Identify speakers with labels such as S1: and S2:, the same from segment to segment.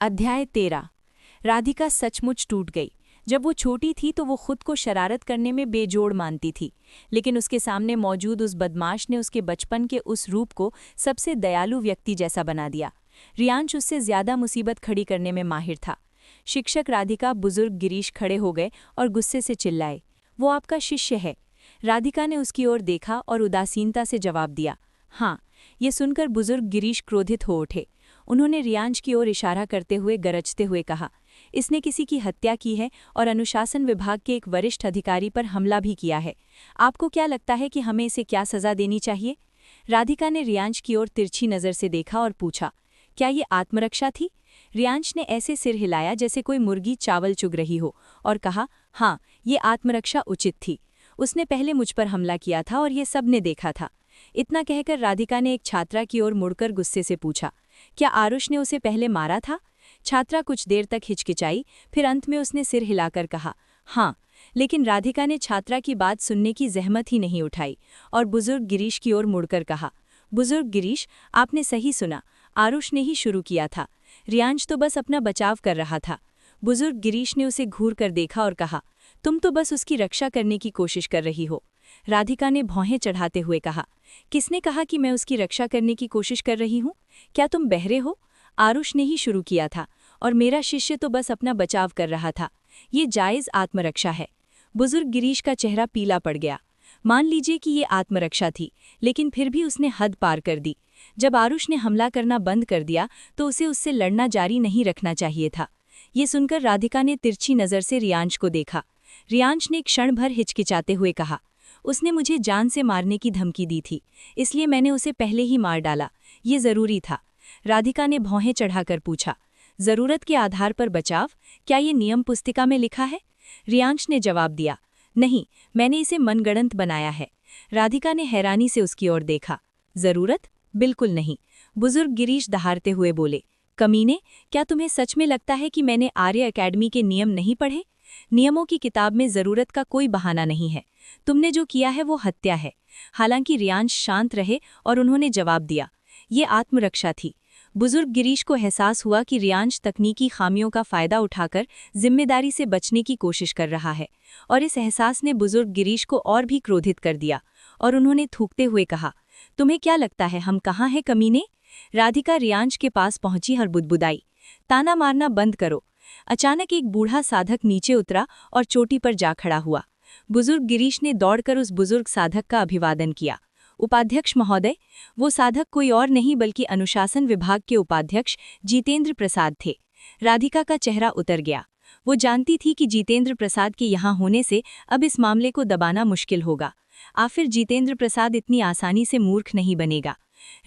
S1: अध्याय 13। राधिका सचमुच टूट गई। जब वो छोटी थी तो वो खुद को शरारत करने में बेजोड़ मानती थी, लेकिन उसके सामने मौजूद उस बदमाश ने उसके बचपन के उस रूप को सबसे दयालु व्यक्ति जैसा बना दिया। रियांश उससे ज्यादा मुसीबत खड़ी करने में माहिर था। शिक्षक राधिका बुजुर्ग गिरीश खड़े हो गए और गुस्से से चिल्लाए, वो आपका शिष्य है। राधिका ने उसकी ओर देखा और उदासीनता से जवाब दिया, हाँ। ये सुनकर बुजुर्ग गिरीश क्रोधित हो उठे। उन्होंने रियांश की ओर इशारा करते हुए गरजते हुए कहा, इसने किसी की हत्या की है और अनुशासन विभाग के एक वरिष्ठ अधिकारी पर हमला भी किया है। आपको क्या लगता है कि हमें इसे क्या सजा देनी चाहिए? राधिका ने रियांश की ओर तिरछी नज़र से देखा और पूछा, क्या ये आत्मरक्षा थी? रियांश ने ऐसे सिर हिलाया जैसे कोई मुर्गी चावल चुग रही हो और कहा, हाँ, ये आत्मरक्षा उचित थी। उसने पहले मुझ पर हमला किया था और ये सबने देखा था। इतना कहकर राधिका ने एक छात्रा की ओर मुड़कर गुस्से से पूछा, क्या आरुष ने उसे पहले मारा था? छात्रा कुछ देर तक हिचकिचाई, फिर अंत में उसने सिर हिलाकर कहा, हाँ। लेकिन राधिका ने छात्रा की बात सुनने की जहमत ही नहीं उठाई और बुजुर्ग गिरीश की ओर मुड़कर कहा, बुजुर्ग गिरीश, आपने सही सुना, आरुष ने ही शुरू किया था। रियांश तो बस अपना बचाव कर रहा था। बुजुर्ग गिरीश ने उसे घूर कर देखा और कहा, तुम तो बस उसकी रक्षा करने की कोशिश कर रही हो। राधिका ने भौहें चढ़ाते हुए कहा, किसने कहा कि मैं उसकी रक्षा करने की कोशिश कर रही हूँ? क्या तुम बहरे हो? आरुष ने ही शुरू किया था और मेरा शिष्य तो बस अपना बचाव कर रहा था। ये जायज़ आत्मरक्षा है। बुजुर्ग गिरीश का चेहरा पीला पड़ गया। मान लीजिए कि ये आत्मरक्षा थी, लेकिन फिर भी उसने हद पार कर दी। जब आरुष ने हमला करना बंद कर दिया तो उसे उससे लड़ना जारी नहीं रखना चाहिए था। ये सुनकर राधिका ने तिरछी नज़र से रियांश को देखा। रियांश ने क्षण भर हिचकिचाते हुए कहा, उसने मुझे जान से मारने की धमकी दी थी, इसलिए मैंने उसे पहले ही मार डाला। ये जरूरी था। राधिका ने भौहें चढ़ाकर पूछा, जरूरत के आधार पर बचाव, क्या ये नियम पुस्तिका में लिखा है? रियांश ने जवाब दिया, नहीं, मैंने इसे मनगढ़ंत बनाया है। राधिका ने हैरानी से उसकी ओर देखा, जरूरत? बिल्कुल नहीं। बुजुर्ग गिरीश दहाड़ते हुए बोले, कमीने, क्या तुम्हें सच में लगता है कि मैंने आर्य अकेडमी के नियम नहीं पढ़े? नियमों की किताब में जरूरत का कोई बहाना नहीं है। तुमने जो किया है वो हत्या है। हालांकि रियांश शांत रहे और उन्होंने जवाब दिया, ये आत्मरक्षा थी। बुजुर्ग गिरीश को एहसास हुआ कि रियांश तकनीकी खामियों का फायदा उठाकर जिम्मेदारी से बचने की कोशिश कर रहा है, और इस एहसास ने बुजुर्ग गिरीश को और भी क्रोधित कर दिया और उन्होंने थूकते हुए कहा, तुम्हें क्या लगता है हम कहाँ हैं कमीने? राधिका रियांश के पास पहुंची और बुदबुदाई, ताना मारना बंद करो। अचानक एक बूढ़ा साधक नीचे उतरा और चोटी पर जा खड़ा हुआ। बुजुर्ग गिरीश ने दौड़कर उस बुजुर्ग साधक का अभिवादन किया। उपाध्यक्ष महोदय। वो साधक कोई और नहीं बल्कि अनुशासन विभाग के उपाध्यक्ष जितेंद्र प्रसाद थे। राधिका का चेहरा उतर गया। वो जानती थी कि जितेंद्र प्रसाद के यहाँ होने से अब इस मामले को दबाना मुश्किल होगा। आखिर जितेंद्र प्रसाद इतनी आसानी से मूर्ख नहीं बनेगा।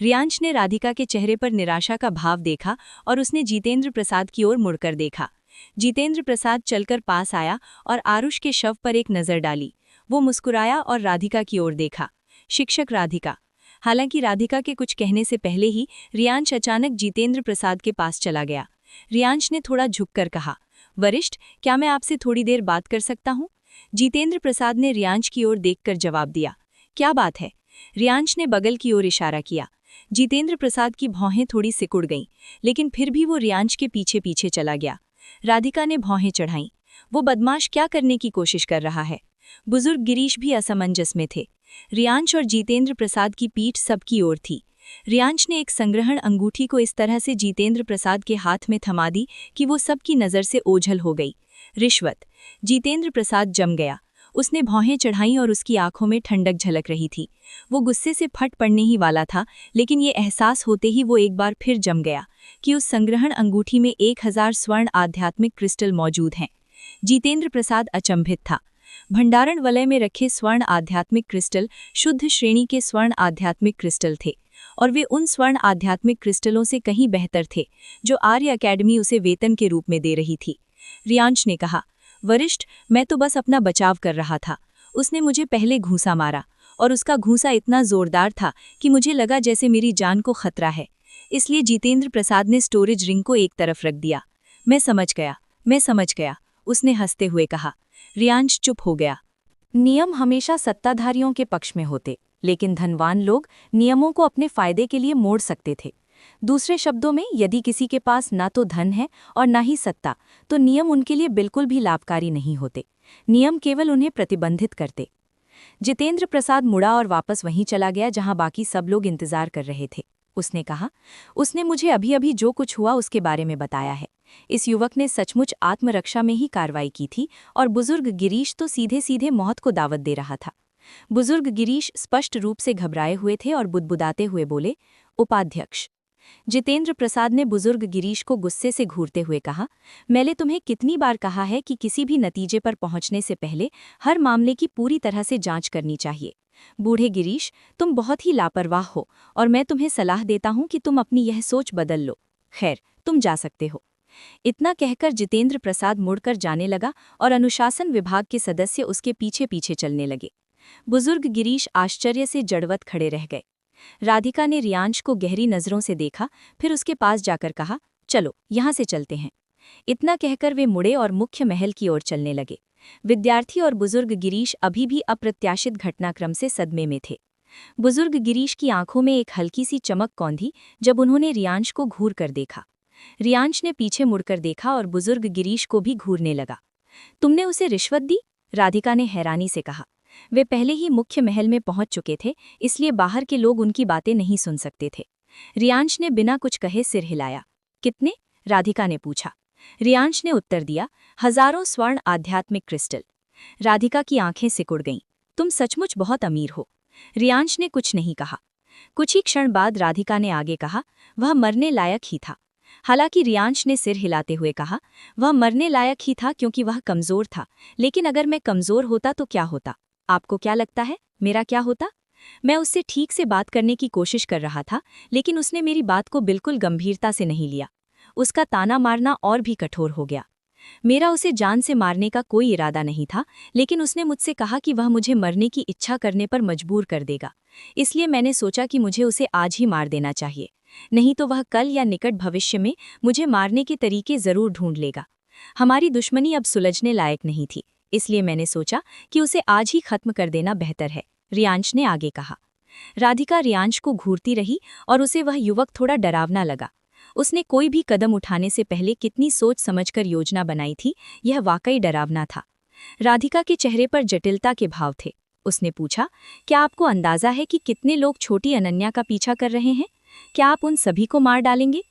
S1: रियांश ने राधिका के चेहरे पर निराशा का भाव देखा और उसने जितेंद्र प्रसाद की ओर मुड़कर देखा। जितेंद्र प्रसाद चलकर पास आया और आरुष के शव पर एक नज़र डाली। वो मुस्कुराया और राधिका की ओर देखा, शिक्षक राधिका। हालांकि राधिका के कुछ कहने से पहले ही रियांश अचानक जितेंद्र प्रसाद के पास चला गया। रियांश ने थोड़ा झुककर कहा, वरिष्ठ, क्या मैं आपसे थोड़ी देर बात कर सकता हूँ? जितेंद्र प्रसाद ने रियांश की ओर देखकर जवाब दिया, क्या बात है? रियांश ने बगल की ओर इशारा किया। जितेंद्र प्रसाद की भौहें थोड़ी सिकुड़ गईं, लेकिन फिर भी वो रियांश के पीछे पीछे चला गया। राधिका ने भौहें चढ़ाईं। वो बदमाश क्या करने की कोशिश कर रहा है? बुजुर्ग गिरीश भी असमंजस में थे। रियांश और जितेंद्र प्रसाद की पीठ सबकी ओर थी। रियांश ने एक संग्रहण अंगूठी को इस तरह से जितेंद्र प्रसाद के हाथ में थमा दी कि वो सबकी नज़र से ओझल हो गई। रिश्वत। जितेंद्र प्रसाद जम गया। उसने भौहें चढ़ाईं और उसकी आंखों में ठंडक झलक रही थी। वो गुस्से से फट पड़ने ही वाला था, लेकिन ये एहसास होते ही वो एक बार फिर जम गया कि उस संग्रहण अंगूठी में 1000 स्वर्ण आध्यात्मिक क्रिस्टल मौजूद हैं। जितेंद्र प्रसाद अचंभित था। भंडारण वलय में रखे स्वर्ण आध्यात्मिक क्रिस्टल शुद्ध श्रेणी के स्वर्ण आध्यात्मिक क्रिस्टल थे, और वे उन स्वर्ण आध्यात्मिक क्रिस्टलों से कहीं बेहतर थे जो आर्य अकेडमी उसे वेतन के रूप में दे रही थी। रियांश ने कहा, वरिष्ठ, मैं तो बस अपना बचाव कर रहा था। उसने मुझे पहले घूंसा मारा और उसका घूंसा इतना जोरदार था कि मुझे लगा जैसे मेरी जान को खतरा है। इसलिए जितेंद्र प्रसाद ने स्टोरेज रिंग को एक तरफ रख दिया। मैं समझ गया, उसने हंसते हुए कहा। रियांश चुप हो गया। नियम हमेशा सत्ताधारियों के पक्ष में होते, लेकिन धनवान लोग नियमों को अपने फायदे के लिए मोड़ सकते थे। दूसरे शब्दों में, यदि किसी के पास ना तो धन है और ना ही सत्ता, तो नियम उनके लिए बिल्कुल भी लाभकारी नहीं होते। नियम केवल उन्हें प्रतिबंधित करते। जितेंद्र प्रसाद मुड़ा और वापस वहीं चला गया जहां बाकी सब लोग इंतजार कर रहे थे। उसने कहा, उसने मुझे अभी अभी जो कुछ हुआ उसके बारे में बताया है। इस युवक ने सचमुच आत्मरक्षा में ही कार्रवाई की थी और बुजुर्ग गिरीश तो सीधे सीधे मौत को दावत दे रहा था। बुजुर्ग गिरीश स्पष्ट रूप से घबराए हुए थे और बुदबुदाते हुए बोले, उपाध्यक्ष। जितेंद्र प्रसाद ने बुजुर्ग गिरीश को गुस्से से घूरते हुए कहा, मैंने तुम्हें कितनी बार कहा है कि किसी भी नतीजे पर पहुंचने से पहले हर मामले की पूरी तरह से जांच करनी चाहिए। बूढ़े गिरीश, तुम बहुत ही लापरवाह हो और मैं तुम्हें सलाह देता हूं कि तुम अपनी यह सोच बदल लो। खैर, तुम जा सकते हो। इतना कहकर जितेंद्र प्रसाद मुड़कर जाने लगा और अनुशासन विभाग के सदस्य उसके पीछे पीछे चलने लगे। बुजुर्ग गिरीश आश्चर्य से जड़वत खड़े रह गए। राधिका ने रियांश को गहरी नजरों से देखा, फिर उसके पास जाकर कहा, चलो यहाँ से चलते हैं। इतना कहकर वे मुड़े और मुख्य महल की ओर चलने लगे। विद्यार्थी और बुजुर्ग गिरीश अभी भी अप्रत्याशित घटनाक्रम से सदमे में थे। बुजुर्ग गिरीश की आंखों में एक हल्की सी चमक कौंधी जब उन्होंने रियांश को घूर कर देखा। रियांश ने पीछे मुड़कर देखा और बुजुर्ग गिरीश को भी घूरने लगा। तुमने उसे रिश्वत दी? राधिका ने हैरानी से कहा। वे पहले ही मुख्य महल में पहुंच चुके थे, इसलिए बाहर के लोग उनकी बातें नहीं सुन सकते थे। रियांश ने बिना कुछ कहे सिर हिलाया। कितने? राधिका ने पूछा। रियांश ने उत्तर दिया, 1000 स्वर्ण आध्यात्मिक क्रिस्टल। राधिका की आंखें सिकुड़ गईं। तुम सचमुच बहुत अमीर हो। रियांश ने कुछ नहीं कहा। कुछ ही क्षण बाद राधिका ने आगे कहा, वह मरने लायक ही था। हालांकि रियांश ने सिर हिलाते हुए कहा, वह मरने लायक ही था क्योंकि वह कमजोर था, लेकिन अगर मैं कमजोर होता तो क्या होता? आपको क्या लगता है, मेरा क्या होता? मैं उससे ठीक से बात करने की कोशिश कर रहा था, लेकिन उसने मेरी बात को बिल्कुल गंभीरता से नहीं लिया। उसका ताना मारना और भी कठोर हो गया। मेरा उसे जान से मारने का कोई इरादा नहीं था, लेकिन उसने मुझसे कहा कि वह मुझे मरने की इच्छा करने पर मजबूर कर देगा। इसलिए मैंने सोचा कि मुझे उसे आज ही मार देना चाहिए, नहीं तो वह कल या निकट भविष्य में मुझे मारने के तरीके जरूर ढूंढ लेगा। हमारी दुश्मनी अब सुलझने लायक नहीं थी, इसलिए मैंने सोचा कि उसे आज ही खत्म कर देना बेहतर है, रियांश ने आगे कहा। राधिका रियांश को घूरती रही और उसे वह युवक थोड़ा डरावना लगा। उसने कोई भी कदम उठाने से पहले कितनी सोच समझकर योजना बनाई थी, यह वाकई डरावना था। राधिका के चेहरे पर जटिलता के भाव थे। उसने पूछा, क्या आपको अंदाजा है कि कितने लोग छोटी अनन्या का पीछा कर रहे हैं? क्या आप उन सभी को मार डालेंगे?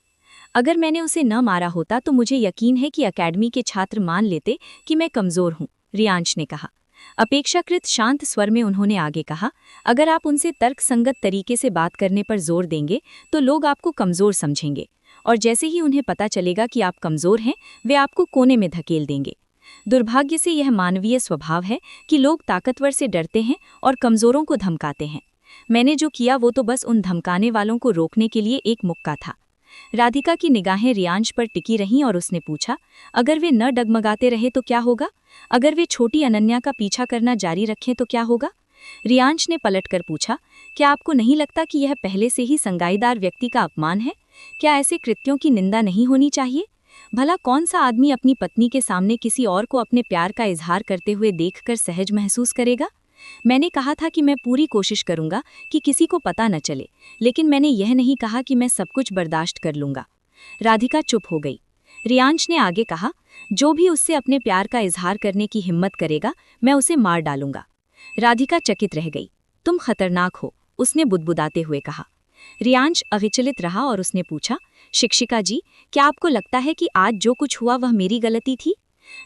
S1: अगर मैंने उसे न मारा होता तो मुझे यकीन है कि अकेडमी के छात्र मान लेते कि मैं कमजोर हूं, रियांश ने कहा। अपेक्षाकृत शांत स्वर में उन्होंने आगे कहा, अगर आप उनसे तर्कसंगत तरीके से बात करने पर जोर देंगे तो लोग आपको कमजोर समझेंगे, और जैसे ही उन्हें पता चलेगा कि आप कमजोर हैं, वे आपको कोने में धकेल देंगे। दुर्भाग्य से यह मानवीय स्वभाव है कि लोग ताकतवर से डरते हैं और कमजोरों को धमकाते हैं। मैंने जो किया वो तो बस उन धमकाने वालों को रोकने के लिए एक मुक्का था। राधिका की निगाहें रियांश पर टिकी रहीं और उसने पूछा, अगर वे न डगमगाते रहे तो क्या होगा? अगर वे छोटी अनन्या का पीछा करना जारी रखें तो क्या होगा? रियांश ने पलटकर पूछा, क्या आपको नहीं लगता कि यह पहले से ही संगाईदार व्यक्ति का अपमान है? क्या ऐसे कृत्यों की निंदा नहीं होनी चाहिए? भला कौन सा आदमी अपनी पत्नी के सामने किसी और को अपने प्यार का इजहार करते हुए देखकर सहज महसूस करेगा? मैंने कहा था कि मैं पूरी कोशिश करूंगा कि किसी को पता न चले, लेकिन मैंने यह नहीं कहा कि मैं सब कुछ बर्दाश्त कर लूंगा। राधिका चुप हो गई। रियांश ने आगे कहा, जो भी उससे अपने प्यार का इजहार करने की हिम्मत करेगा, मैं उसे मार डालूंगा। राधिका चकित रह गई। तुम खतरनाक हो, उसने बुदबुदाते हुए कहा। रियांश अविचलित रहा और उसने पूछा, शिक्षिका जी, क्या आपको लगता है कि आज जो कुछ हुआ वह मेरी गलती थी?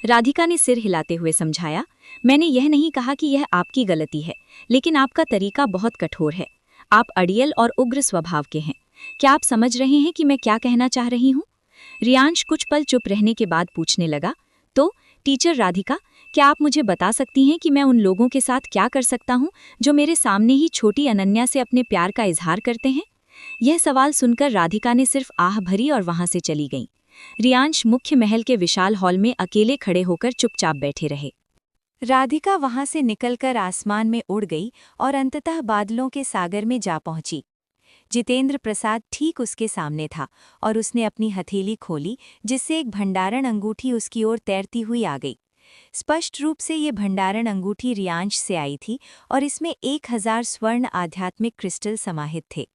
S1: राधिका ने सिर हिलाते हुए समझाया, मैंने यह नहीं कहा कि यह आपकी गलती है, लेकिन आपका तरीका बहुत कठोर है। आप अड़ियल और उग्र स्वभाव के हैं। क्या आप समझ रहे हैं कि मैं क्या कहना चाह रही हूँ? रियांश कुछ पल चुप रहने के बाद पूछने लगा, तो टीचर राधिका, क्या आप मुझे बता सकती हैं कि मैं उन लोगों के साथ क्या कर सकता हूँ जो मेरे सामने ही छोटी अनन्या से अपने प्यार का इजहार करते हैं? यह सवाल सुनकर राधिका ने सिर्फ आह भरी और वहां से चली गई। रियांश मुख्य महल के विशाल हॉल में अकेले खड़े होकर चुपचाप बैठे रहे। राधिका वहां से निकलकर आसमान में उड़ गई और अंततः बादलों के सागर में जा पहुंची। जितेंद्र प्रसाद ठीक उसके सामने था और उसने अपनी हथेली खोली, जिससे एक भंडारण अंगूठी उसकी ओर तैरती हुई आ गई। स्पष्ट रूप से ये भंडारण अंगूठी रियांश से आई थी और इसमें 1000 स्वर्ण आध्यात्मिक क्रिस्टल समाहित थे।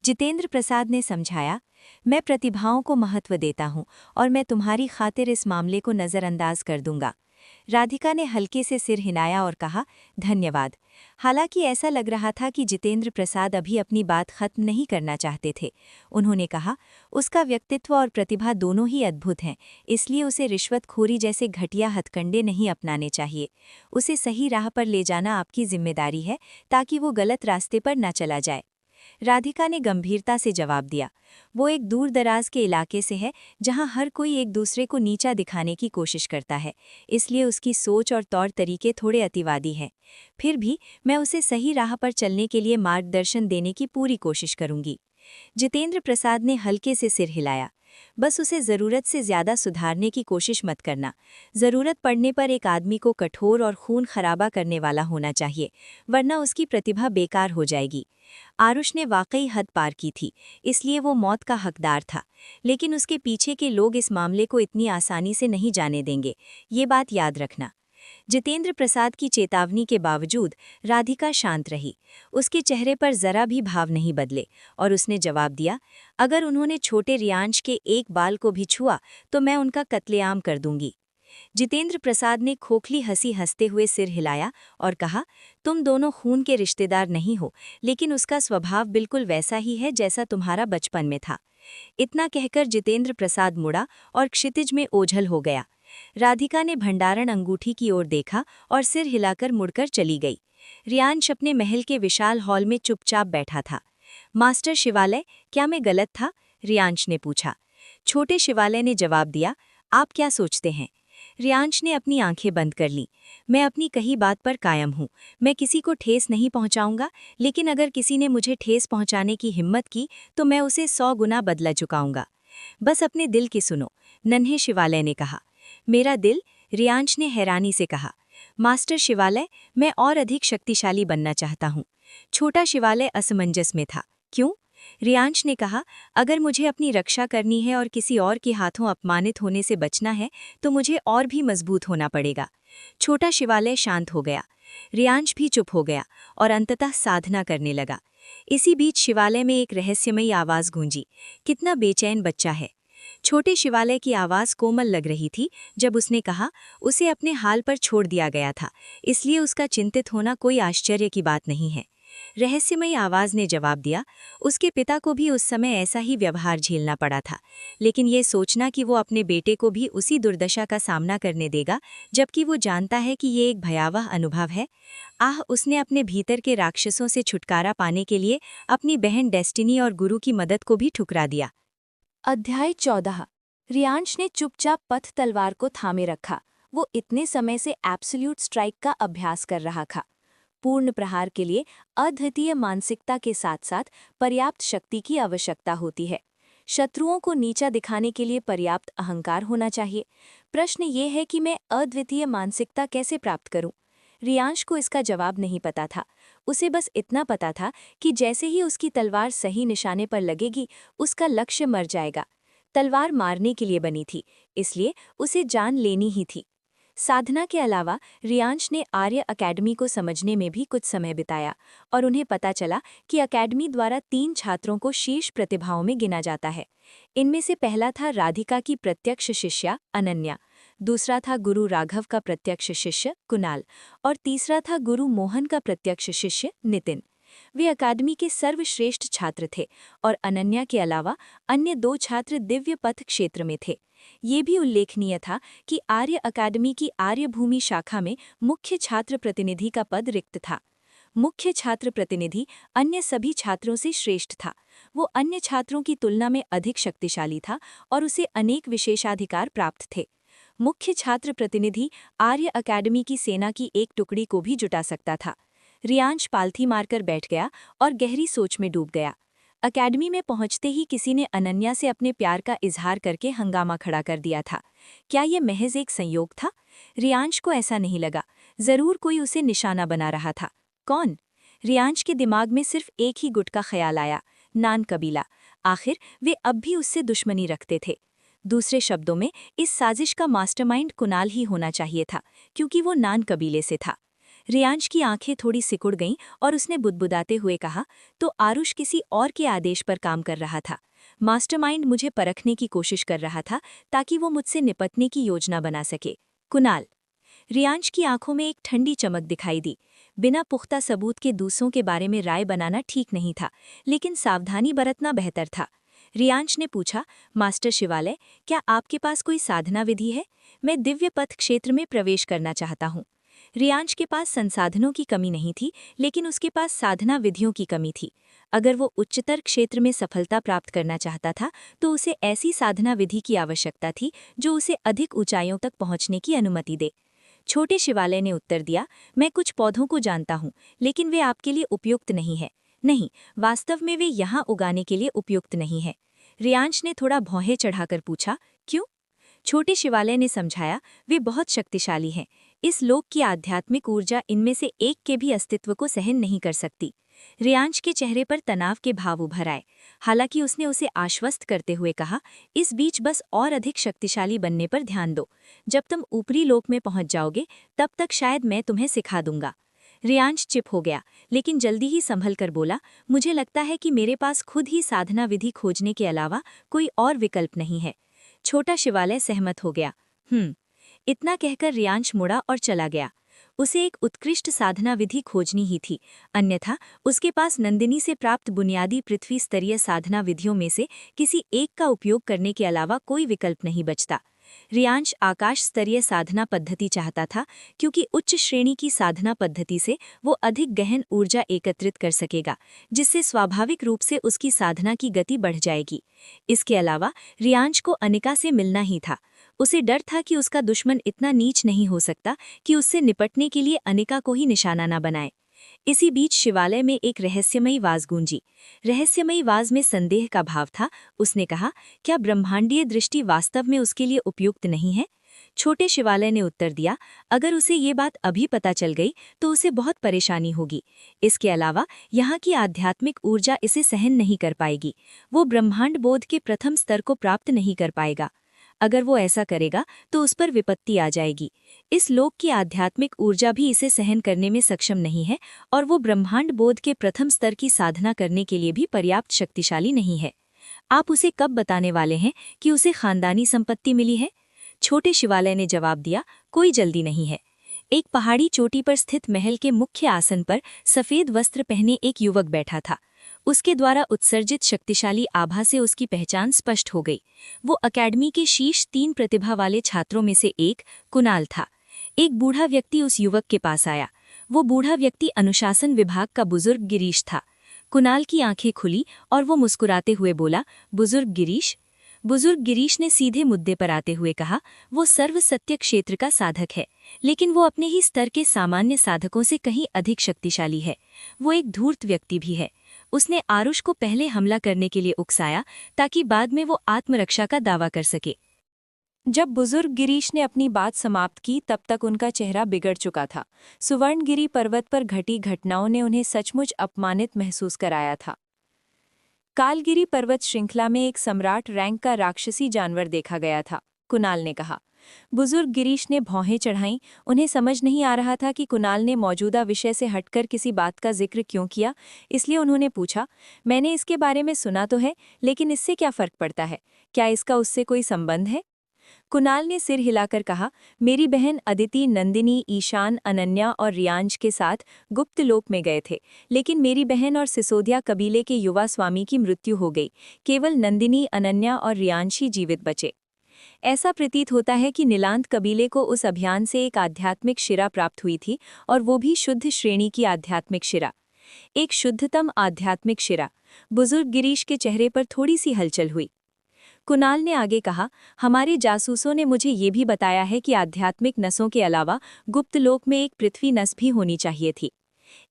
S1: जितेंद्र प्रसाद ने समझाया, मैं प्रतिभाओं को महत्व देता हूँ और मैं तुम्हारी खातिर इस मामले को नज़रअंदाज कर दूंगा। राधिका ने हल्के से सिर हिलाया और कहा, धन्यवाद। हालांकि ऐसा लग रहा था कि जितेंद्र प्रसाद अभी अपनी बात खत्म नहीं करना चाहते थे। उन्होंने कहा, उसका व्यक्तित्व और प्रतिभा दोनों ही अद्भुत हैं, इसलिए उसे रिश्वतखोरी जैसे घटिया हथकंडे नहीं अपनाने चाहिए। उसे सही राह पर ले जाना आपकी जिम्मेदारी है, ताकि वो गलत रास्ते पर न चला जाए। राधिका ने गंभीरता से जवाब दिया, वो एक दूर दराज के इलाके से है जहां हर कोई एक दूसरे को नीचा दिखाने की कोशिश करता है, इसलिए उसकी सोच और तौर तरीके थोड़े अतिवादी हैं। फिर भी मैं उसे सही राह पर चलने के लिए मार्गदर्शन देने की पूरी कोशिश करूंगी। जितेंद्र प्रसाद ने हल्के से सिर हिलाया, बस उसे ज़रूरत से ज़्यादा सुधारने की कोशिश मत करना। ज़रूरत पड़ने पर एक आदमी को कठोर और खून खराबा करने वाला होना चाहिए, वरना उसकी प्रतिभा बेकार हो जाएगी। आरुष ने वाकई हद पार की थी, इसलिए वो मौत का हकदार था, लेकिन उसके पीछे के लोग इस मामले को इतनी आसानी से नहीं जाने देंगे, ये बात याद रखना। जितेंद्र प्रसाद की चेतावनी के बावजूद राधिका शांत रही। उसके चेहरे पर जरा भी भाव नहीं बदले और उसने जवाब दिया, अगर उन्होंने छोटे रियांश के एक बाल को भी छुआ तो मैं उनका कत्लेआम कर दूंगी। जितेंद्र प्रसाद ने खोखली हंसी हंसते हुए सिर हिलाया और कहा, तुम दोनों खून के रिश्तेदार नहीं हो, लेकिन उसका स्वभाव बिल्कुल वैसा ही है जैसा तुम्हारा बचपन में था। इतना कहकर जितेंद्र प्रसाद मुड़ा और क्षितिज में ओझल हो गया। राधिका ने भंडारण अंगूठी की ओर देखा और सिर हिलाकर मुड़कर चली गई। रियांश अपने महल के विशाल हॉल में चुपचाप बैठा था। मास्टर शिवालय, क्या मैं गलत था? रियांश ने पूछा। छोटे शिवालय ने जवाब दिया, आप क्या सोचते हैं? रियांश ने अपनी आंखें बंद कर लीं। मैं अपनी कही बात पर कायम हूँ। मैं किसी को ठेस नहीं पहुँचाऊंगा, लेकिन अगर किसी ने मुझे ठेस पहुँचाने की हिम्मत की तो मैं उसे 100 गुना बदला चुकाऊंगा। बस अपने दिल की सुनो, नन्हे शिवालय ने कहा। मेरा दिल? रियांश ने हैरानी से कहा। मास्टर शिवालय, मैं और अधिक शक्तिशाली बनना चाहता हूँ। छोटा शिवालय असमंजस में था। क्यों? रियांश ने कहा, अगर मुझे अपनी रक्षा करनी है और किसी और के हाथों अपमानित होने से बचना है तो मुझे और भी मजबूत होना पड़ेगा। छोटा शिवालय शांत हो गया। रियांश भी चुप हो गया और अंततः साधना करने लगा। इसी बीच शिवालय में एक रहस्यमयी आवाज गूंजी, कितना बेचैन बच्चा है। छोटे शिवालय की आवाज़ कोमल लग रही थी जब उसने कहा, उसे अपने हाल पर छोड़ दिया गया था, इसलिए उसका चिंतित होना कोई आश्चर्य की बात नहीं है। रहस्यमयी आवाज़ ने जवाब दिया, उसके पिता को भी उस समय ऐसा ही व्यवहार झेलना पड़ा था, लेकिन ये सोचना कि वो अपने बेटे को भी उसी दुर्दशा का सामना करने देगा, जबकि वो जानता है कि ये एक भयावह अनुभव है। उसने अपने भीतर के राक्षसों से छुटकारा पाने के लिए अपनी बहन डेस्टिनी और गुरु की मदद को भी ठुकरा दिया। अध्याय 14। रियांश ने चुपचाप पथ तलवार को थामे रखा। वो इतने समय से एब्सोल्यूट स्ट्राइक का अभ्यास कर रहा था। पूर्ण प्रहार के लिए अद्वितीय मानसिकता के साथ साथ पर्याप्त शक्ति की आवश्यकता होती है। शत्रुओं को नीचा दिखाने के लिए पर्याप्त अहंकार होना चाहिए। प्रश्न ये है कि मैं अद्वितीय मानसिकता कैसे प्राप्त करूं? रियांश को इसका जवाब नहीं पता था। उसे बस इतना पता था कि जैसे ही उसकी तलवार सही निशाने पर लगेगी, उसका लक्ष्य मर जाएगा। तलवार मारने के लिए बनी थी, इसलिए उसे जान लेनी ही थी। साधना के अलावा रियांश ने आर्य अकेडमी को समझने में भी कुछ समय बिताया और उन्हें पता चला कि अकेडमी द्वारा 3 छात्रों को शीर्ष प्रतिभाओं में गिना जाता है। इनमें से पहला था राधिका की प्रत्यक्ष शिष्या अनन्या, दूसरा था गुरु राघव का प्रत्यक्ष शिष्य कुणाल और तीसरा था गुरु मोहन का प्रत्यक्ष शिष्य नितिन। वे अकादमी के सर्वश्रेष्ठ छात्र थे और अनन्या के अलावा अन्य 2 छात्र दिव्य पथ क्षेत्र में थे। ये भी उल्लेखनीय था कि आर्य अकादमी की आर्यभूमि शाखा में मुख्य छात्र प्रतिनिधि का पद रिक्त था। मुख्य छात्र प्रतिनिधि अन्य सभी छात्रों से श्रेष्ठ था। वो अन्य छात्रों की तुलना में अधिक शक्तिशाली था और उसे अनेक विशेषाधिकार प्राप्त थे। मुख्य छात्र प्रतिनिधि आर्य अकादमी की सेना की एक टुकड़ी को भी जुटा सकता था। रियांश पालथी मारकर बैठ गया और गहरी सोच में डूब गया। अकेडमी में पहुंचते ही किसी ने अनन्या से अपने प्यार का इजहार करके हंगामा खड़ा कर दिया था। क्या ये महज एक संयोग था? रियांश को ऐसा नहीं लगा। जरूर कोई उसे निशाना बना रहा था। कौन? रियांश के दिमाग में सिर्फ एक ही गुट का ख्याल आया, नान कबीला। आखिर वे अब भी उससे दुश्मनी रखते थे। दूसरे शब्दों में, इस साजिश का मास्टरमाइंड कुणाल ही होना चाहिए था, क्योंकि वो नान कबीले से था। रियांश की आंखें थोड़ी सिकुड़ गईं और उसने बुदबुदाते हुए कहा, तो आरुष किसी और के आदेश पर काम कर रहा था। मास्टरमाइंड मुझे परखने की कोशिश कर रहा था ताकि वो मुझसे निपटने की योजना बना सके। कुणाल। रियांश की आंखों में एक ठंडी चमक दिखाई दी। बिना पुख्ता सबूत के दूसरों के बारे में राय बनाना ठीक नहीं था, लेकिन सावधानी बरतना बेहतर था। रियांश ने पूछा, मास्टर शिवालय, क्या आपके पास कोई साधना विधि है? मैं दिव्य पथ क्षेत्र में प्रवेश करना चाहता हूँ। रियांश के पास संसाधनों की कमी नहीं थी, लेकिन उसके पास साधना विधियों की कमी थी। अगर वो उच्चतर क्षेत्र में सफलता प्राप्त करना चाहता था, तो उसे ऐसी साधना विधि की आवश्यकता थी जो उसे अधिक ऊंचाइयों तक पहुंचने की अनुमति दे। छोटे शिवालय ने उत्तर दिया, मैं कुछ पौधों को जानता हूँ, लेकिन वे आपके लिए उपयुक्त नहीं है। नहीं, वास्तव में वे यहाँ उगाने के लिए उपयुक्त नहीं है। रियांश ने थोड़ा भौहें चढ़ाकर पूछा, क्यों? छोटे शिवालय ने समझाया, वे बहुत शक्तिशाली हैं। इस लोक की आध्यात्मिक ऊर्जा इनमें से एक के भी अस्तित्व को सहन नहीं कर सकती। रियांश के चेहरे पर तनाव के भाव उभर आए। हालांकि उसने उसे आश्वस्त करते हुए कहा, इस बीच बस और अधिक शक्तिशाली बनने पर ध्यान दो। जब तुम ऊपरी लोक में पहुंच जाओगे, तब तक शायद मैं तुम्हें सिखा दूंगा। रियांश चिप हो गया, लेकिन जल्दी ही संभल कर बोला, मुझे लगता है कि मेरे पास खुद ही साधना विधि खोजने के अलावा कोई और विकल्प नहीं है। छोटा शिवालय सहमत हो गया। इतना कहकर रियांश मुड़ा और चला गया। उसे एक उत्कृष्ट साधना विधि खोजनी ही थी, अन्यथा उसके पास नंदिनी से प्राप्त बुनियादी पृथ्वी स्तरीय साधना विधियों में से किसी एक का उपयोग करने के अलावा कोई विकल्प नहीं बचता। रियांश आकाश स्तरीय साधना पद्धति चाहता था, क्योंकि उच्च श्रेणी की साधना पद्धति से वो अधिक गहन ऊर्जा एकत्रित कर सकेगा, जिससे स्वाभाविक रूप से उसकी साधना की गति बढ़ जाएगी। इसके अलावा रियांश को अनिका से मिलना ही था। उसे डर था कि उसका दुश्मन इतना नीच नहीं हो सकता कि उससे निपटने के लिए अनिका को ही निशाना न बनाए। इसी बीच शिवालय में एक रहस्यमयी वाज गूंजी। रहस्यमयी वाज में संदेह का भाव था। उसने कहा, क्या ब्रह्मांडीय दृष्टि वास्तव में उसके लिए उपयुक्त नहीं है? छोटे शिवालय ने उत्तर दिया, अगर उसे ये बात अभी पता चल गई तो उसे बहुत परेशानी होगी। इसके अलावा यहाँ की आध्यात्मिक ऊर्जा इसे सहन नहीं कर पाएगी। वो ब्रह्मांड बोध के प्रथम स्तर को प्राप्त नहीं कर पाएगा। अगर वो ऐसा करेगा तो उस पर विपत्ति आ जाएगी। इस लोक की आध्यात्मिक ऊर्जा भी इसे सहन करने में सक्षम नहीं है, और वो ब्रह्मांड बोध के प्रथम स्तर की साधना करने के लिए भी पर्याप्त शक्तिशाली नहीं है। आप उसे कब बताने वाले हैं कि उसे खानदानी संपत्ति मिली है? छोटे शिवालय ने जवाब दिया, कोई जल्दी नहीं है। एक पहाड़ी चोटी पर स्थित महल के मुख्य आसन पर सफेद वस्त्र पहने एक युवक बैठा था। उसके द्वारा उत्सर्जित शक्तिशाली आभा से उसकी पहचान स्पष्ट हो गई। वो अकेडमी के शीर्ष 3 प्रतिभा वाले छात्रों में से एक कुणाल था। एक बूढ़ा व्यक्ति उस युवक के पास आया। वो बूढ़ा व्यक्ति अनुशासन विभाग का बुजुर्ग गिरीश था। कुणाल की आंखें खुली और वो मुस्कुराते हुए बोला, बुजुर्ग गिरीश? बुजुर्ग गिरीश ने सीधे मुद्दे पर आते हुए कहा, वो सर्व सत्य क्षेत्र का साधक है, लेकिन वो अपने ही स्तर के सामान्य साधकों से कहीं अधिक शक्तिशाली है। वो एक धूर्त व्यक्ति भी है। उसने आरुष को पहले हमला करने के लिए उकसाया ताकि बाद में वो आत्मरक्षा का दावा कर सके। जब बुजुर्ग गिरीश ने अपनी बात समाप्त की, तब तक उनका चेहरा बिगड़ चुका था। सुवर्णगिरी पर्वत पर घटी घटनाओं ने उन्हें सचमुच अपमानित महसूस कराया था। कालगिरी पर्वत श्रृंखला में एक सम्राट रैंक का राक्षसी जानवर देखा गया था, कुणाल ने कहा। बुजुर्ग गिरीश ने भौहें चढ़ाईं। उन्हें समझ नहीं आ रहा था कि कुणाल ने मौजूदा विषय से हटकर किसी बात का जिक्र क्यों किया। इसलिए उन्होंने पूछा, मैंने इसके बारे में सुना तो है, लेकिन इससे क्या फर्क पड़ता है? क्या इसका उससे कोई संबंध है? कुणाल ने सिर हिलाकर कहा, मेरी बहन अदिति, नंदिनी, ईशान, अनन्या और रियांश के साथ गुप्त लोक में गए थे, लेकिन मेरी बहन और सिसोदिया कबीले के युवा स्वामी की मृत्यु हो गई। केवल नंदिनी, अनन्या और रियांश ही जीवित बचे। ऐसा प्रतीत होता है कि नीलांत कबीले को उस अभियान से एक आध्यात्मिक शिरा प्राप्त हुई थी, और वो भी शुद्ध श्रेणी की आध्यात्मिक शिरा। एक शुद्धतम आध्यात्मिक शिरा। बुजुर्ग गिरीश के चेहरे पर थोड़ी सी हलचल हुई। कुणाल ने आगे कहा, हमारे जासूसों ने मुझे ये भी बताया है कि आध्यात्मिक नसों के अलावा गुप्त लोक में एक पृथ्वी नस भी होनी चाहिए थी।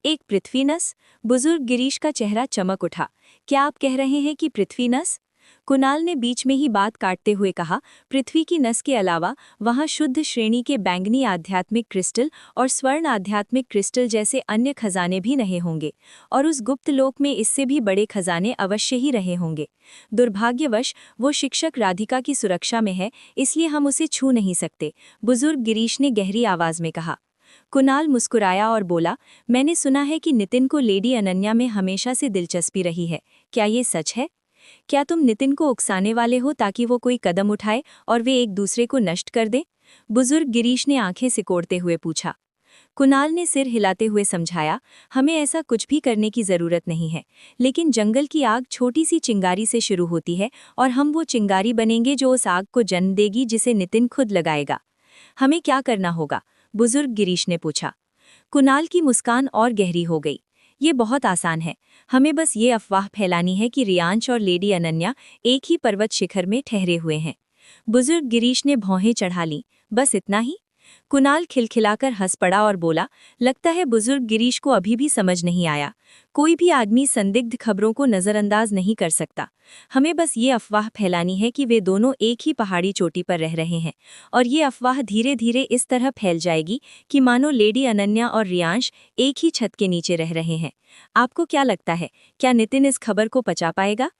S1: एक पृथ्वी नस? बुजुर्ग गिरीश का चेहरा चमक उठा। क्या आप कह रहे हैं कि पृथ्वी नस? कुणाल ने बीच में ही बात काटते हुए कहा, पृथ्वी की नस के अलावा वहां शुद्ध श्रेणी के बैंगनी आध्यात्मिक क्रिस्टल और स्वर्ण आध्यात्मिक क्रिस्टल जैसे अन्य खजाने भी नहीं होंगे, और उस गुप्त लोक में इससे भी बड़े खजाने अवश्य ही रहे होंगे। दुर्भाग्यवश वो शिक्षक राधिका की सुरक्षा में है, इसलिए हम उसे छू नहीं सकते, बुजुर्ग गिरीश ने गहरी आवाज में कहा। कुणाल मुस्कुराया और बोला, मैंने सुना है कि नितिन को लेडी अनन्या में हमेशा से दिलचस्पी रही है, क्या ये सच है? क्या तुम नितिन को उकसाने वाले हो ताकि वो कोई कदम उठाए और वे एक दूसरे को नष्ट कर दे? बुजुर्ग गिरीश ने आंखें सिकोड़ते हुए पूछा। कुणाल ने सिर हिलाते हुए समझाया, हमें ऐसा कुछ भी करने की जरूरत नहीं है, लेकिन जंगल की आग छोटी सी चिंगारी से शुरू होती है और हम वो चिंगारी बनेंगे जो उस आग को जन्म देगी जिसे नितिन खुद लगाएगा। हमें क्या करना होगा? बुजुर्ग गिरीश ने पूछा। कुणाल की मुस्कान और गहरी हो गई। ये बहुत आसान है, हमें बस ये अफवाह फैलानी है कि रियांश और लेडी अनन्या एक ही पर्वत शिखर में ठहरे हुए हैं। बुजुर्ग गिरीश ने भौहें चढ़ा लीं। बस इतना ही? कुणाल खिलखिलाकर हंस पड़ा और बोला, लगता है बुजुर्ग गिरीश को अभी भी समझ नहीं आया। कोई भी आदमी संदिग्ध खबरों को नज़रअंदाज नहीं कर सकता। हमें बस ये अफवाह फैलानी है कि वे दोनों एक ही पहाड़ी चोटी पर रह रहे हैं, और ये अफवाह धीरे धीरे इस तरह फैल जाएगी कि मानो लेडी अनन्या और रियांश एक ही छत के नीचे रह रहे हैं। आपको क्या लगता है, क्या नितिन इस खबर को पचा पाएगा?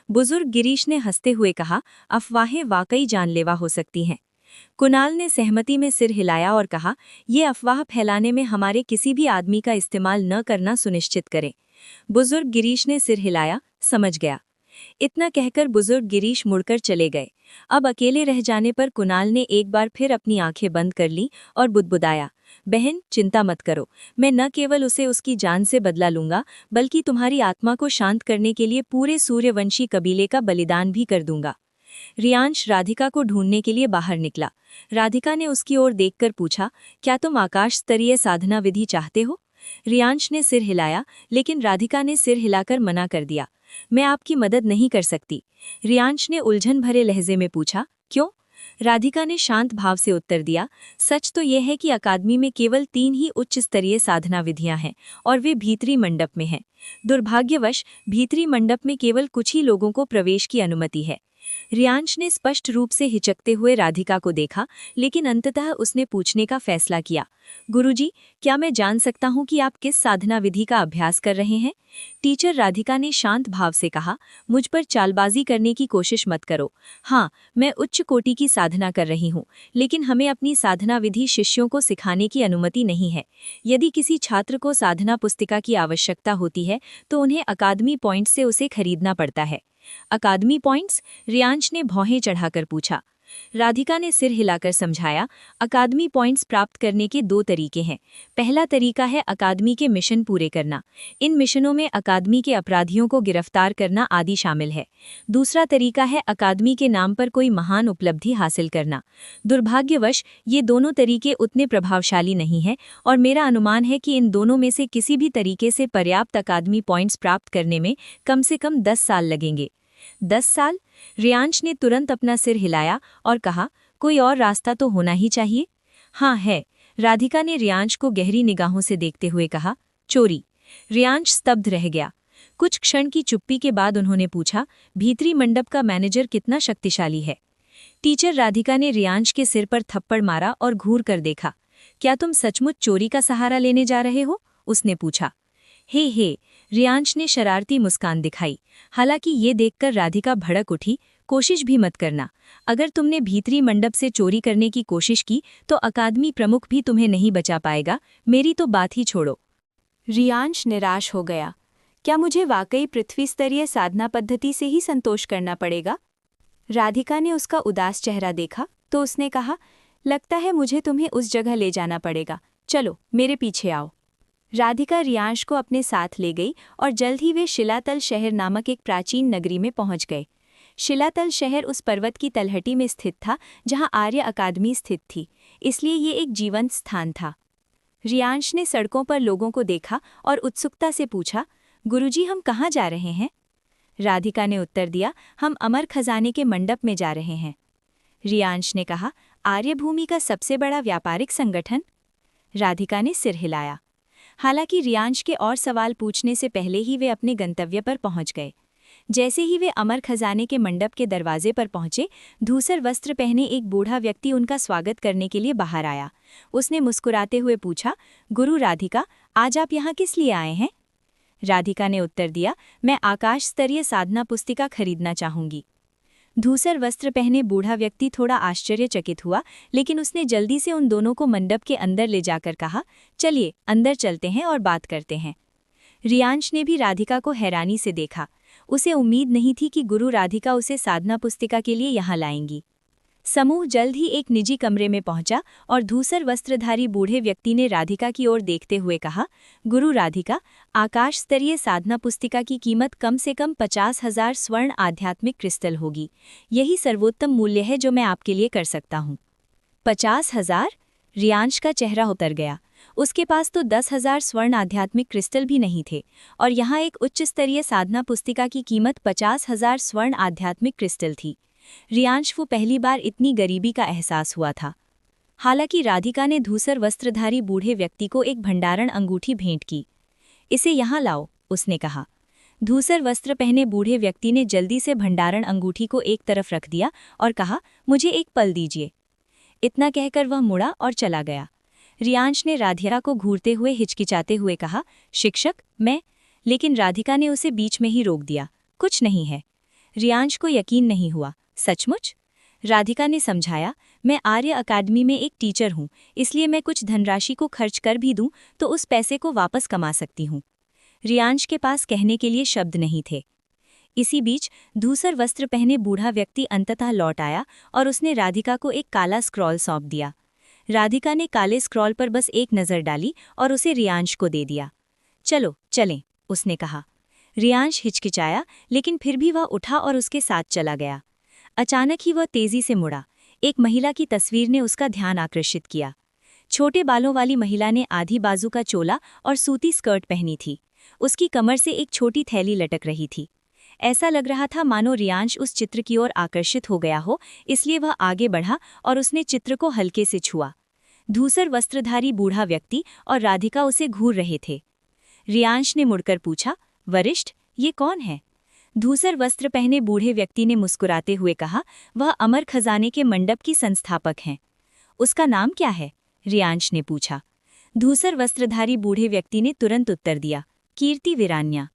S1: बुजुर्ग गिरीश ने हंसते हुए कहा, अफवाहें वाकई जानलेवा हो सकती हैं। कुणाल ने सहमति में सिर हिलाया और कहा, ये अफवाह फैलाने में हमारे किसी भी आदमी का इस्तेमाल न करना सुनिश्चित करें। बुजुर्ग गिरीश ने सिर हिलाया, समझ गया। इतना कहकर बुजुर्ग गिरीश मुड़कर चले गए। अब अकेले रह जाने पर कुणाल ने एक बार फिर अपनी आंखें बंद कर लीं और बुदबुदाया, बहन चिंता मत करो, मैं न केवल उसे उसकी जान से बदला लूंगा, बल्कि तुम्हारी आत्मा को शांत करने के लिए पूरे सूर्यवंशी कबीले का बलिदान भी कर दूंगा। रियांश राधिका को ढूंढने के लिए बाहर निकला। राधिका ने उसकी ओर देखकर पूछा, क्या तुम आकाश स्तरीय साधना विधि चाहते हो? रियांश ने सिर हिलाया, लेकिन राधिका ने सिर हिलाकर मना कर दिया। मैं आपकी मदद नहीं कर सकती। रियांश ने उलझन भरे लहजे में पूछा, क्यों? राधिका ने शांत भाव से उत्तर दिया, सच तो यह है कि अकादमी में केवल 3 ही उच्च स्तरीय साधना विधियां हैं और वे भीतरी मंडप में हैं। दुर्भाग्यवश भीतरी मंडप में केवल कुछ ही लोगों को प्रवेश की अनुमति है। रियांश ने स्पष्ट रूप से हिचकते हुए राधिका को देखा, लेकिन अंततः उसने पूछने का फैसला किया, गुरुजी, क्या मैं जान सकता हूं कि आप किस साधना विधि का अभ्यास कर रहे हैं? टीचर, राधिका ने शांत भाव से कहा, मुझ पर चालबाजी करने की कोशिश मत करो। हाँ, मैं उच्च कोटि की साधना कर रही हूँ, लेकिन हमें अपनी साधना विधि शिष्यों को सिखाने की अनुमति नहीं है। यदि किसी छात्र को साधना पुस्तिका की आवश्यकता होती है तो उन्हें अकादमी पॉइंट से उसे खरीदना पड़ता है। अकादमी पॉइंट्स? रियांश ने भौहें चढ़ाकर पूछा। राधिका ने सिर हिलाकर समझाया, अकादमी पॉइंट्स प्राप्त करने के 2 तरीके हैं। पहला तरीका है अकादमी के मिशन पूरे करना। इन मिशनों में अकादमी के अपराधियों को गिरफ्तार करना आदि शामिल है। दूसरा तरीका है अकादमी के नाम पर कोई महान उपलब्धि हासिल करना। दुर्भाग्यवश ये दोनों तरीके उतने प्रभावशाली नहीं हैं और मेरा अनुमान है कि इन दोनों में से किसी भी तरीके से पर्याप्त अकादमी पॉइंट्स प्राप्त करने में कम से कम 10 साल लगेंगे। 10 साल? रियांश ने तुरंत अपना सिर हिलाया और कहा, कोई और रास्ता तो होना ही चाहिए। हाँ है, राधिका ने रियांश को गहरी निगाहों से देखते हुए कहा, चोरी। रियांश स्तब्ध रह गया। कुछ क्षण की चुप्पी के बाद उन्होंने पूछा, भीतरी मंडप का मैनेजर कितना शक्तिशाली है? टीचर, राधिका ने रियांश के सिर पर थप्पड़ मारा और घूर कर देखा। क्या तुम सचमुच चोरी का सहारा लेने जा रहे हो? उसने पूछा। हे, रियांश ने शरारती मुस्कान दिखाई। हालांकि ये देखकर राधिका भड़क उठी, कोशिश भी मत करना। अगर तुमने भीतरी मंडप से चोरी करने की कोशिश की तो अकादमी प्रमुख भी तुम्हें नहीं बचा पाएगा, मेरी तो बात ही छोड़ो। रियांश निराश हो गया। क्या मुझे वाकई पृथ्वी स्तरीय साधना पद्धति से ही संतोष करना पड़ेगा? राधिका ने उसका उदास चेहरा देखा तो उसने कहा, लगता है मुझे तुम्हें उस जगह ले जाना पड़ेगा, चलो मेरे पीछे आओ। राधिका रियांश को अपने साथ ले गई और जल्द ही वे शिलातल शहर नामक एक प्राचीन नगरी में पहुंच गए। शिलातल शहर उस पर्वत की तलहटी में स्थित था जहां आर्य अकादमी स्थित थी, इसलिए ये एक जीवंत स्थान था। रियांश ने सड़कों पर लोगों को देखा और उत्सुकता से पूछा, गुरुजी, हम कहाँ जा रहे हैं? राधिका ने उत्तर दिया, हम अमर खजाने के मंडप में जा रहे हैं। रियांश ने कहा, आर्यभूमि का सबसे बड़ा व्यापारिक संगठन? राधिका ने सिर हिलाया। हालांकि रियांश के और सवाल पूछने से पहले ही वे अपने गंतव्य पर पहुंच गए। जैसे ही वे अमर खजाने के मंडप के दरवाजे पर पहुंचे, धूसर वस्त्र पहने एक बूढ़ा व्यक्ति उनका स्वागत करने के लिए बाहर आया। उसने मुस्कुराते हुए पूछा, गुरु राधिका, आज आप यहाँ किस लिए आए हैं? राधिका ने उत्तर दिया, मैं आकाश स्तरीय साधना पुस्तिका खरीदना चाहूंगी। धूसर वस्त्र पहने बूढ़ा व्यक्ति थोड़ा आश्चर्यचकित हुआ, लेकिन उसने जल्दी से उन दोनों को मंडप के अंदर ले जाकर कहा, चलिए अंदर चलते हैं और बात करते हैं। रियांश ने भी राधिका को हैरानी से देखा। उसे उम्मीद नहीं थी कि गुरु राधिका उसे साधना पुस्तिका के लिए यहाँ लाएंगी। समूह जल्द ही एक निजी कमरे में पहुंचा और धूसर वस्त्रधारी बूढ़े व्यक्ति ने राधिका की ओर देखते हुए कहा, गुरु राधिका, आकाश स्तरीय साधना पुस्तिका की कीमत कम से कम 50,000 स्वर्ण आध्यात्मिक क्रिस्टल होगी। यही सर्वोत्तम मूल्य है जो मैं आपके लिए कर सकता हूँ। 50,000? रियांश का चेहरा उतर गया। उसके पास तो 10,000 स्वर्ण आध्यात्मिक क्रिस्टल भी नहीं थे, और यहाँ एक उच्च स्तरीय साधना पुस्तिका की कीमत 50,000 स्वर्ण आध्यात्मिक क्रिस्टल थी। रियांश को पहली बार इतनी गरीबी का एहसास हुआ था। हालांकि राधिका ने धूसर वस्त्रधारी बूढ़े व्यक्ति को एक भंडारण अंगूठी भेंट की। इसे यहाँ लाओ, उसने कहा। धूसर वस्त्र पहने बूढ़े व्यक्ति ने जल्दी से भंडारण अंगूठी को एक तरफ रख दिया और कहा, मुझे एक पल दीजिए। इतना कहकर वह मुड़ा और चला गया। रियांश ने राधिका को घूरते हुए हिचकिचाते हुए कहा, शिक्षक, मैं। लेकिन राधिका ने उसे बीच में ही रोक दिया। कुछ नहीं है। रियांश को यकीन नहीं हुआ। सचमुच? राधिका ने समझाया, मैं आर्य अकादमी में एक टीचर हूँ, इसलिए मैं कुछ धनराशि को खर्च कर भी दूं तो उस पैसे को वापस कमा सकती हूँ। रियांश के पास कहने के लिए शब्द नहीं थे। इसी बीच धूसर वस्त्र पहने बूढ़ा व्यक्ति अंततः लौट आया और उसने राधिका को एक काला स्क्रॉल सौंप दिया। राधिका ने काले स्क्रॉल पर बस एक नज़र डाली और उसे रियांश को दे दिया। चलो चलें, उसने कहा। रियांश हिचकिचाया, लेकिन फिर भी वह उठा और उसके साथ चला गया। अचानक ही वह तेजी से मुड़ा। एक महिला की तस्वीर ने उसका ध्यान आकर्षित किया। छोटे बालों वाली महिला ने आधी बाजू का चोला और सूती स्कर्ट पहनी थी। उसकी कमर से एक छोटी थैली लटक रही थी। ऐसा लग रहा था मानो रियांश उस चित्र की ओर आकर्षित हो गया हो, इसलिए वह आगे बढ़ा और उसने चित्र को हल्के से छुआ। धूसर वस्त्रधारी बूढ़ा व्यक्ति और राधिका उसे घूर रहे थे। रियांश ने मुड़कर पूछा, वरिष्ठ, ये कौन है? धूसर वस्त्र पहने बूढ़े व्यक्ति ने मुस्कुराते हुए कहा, वह अमर खजाने के मंडप की संस्थापक हैं। उसका नाम क्या है? रियांश ने पूछा। धूसर वस्त्रधारी बूढ़े व्यक्ति ने तुरंत उत्तर दिया, कीर्ति वीरान्या।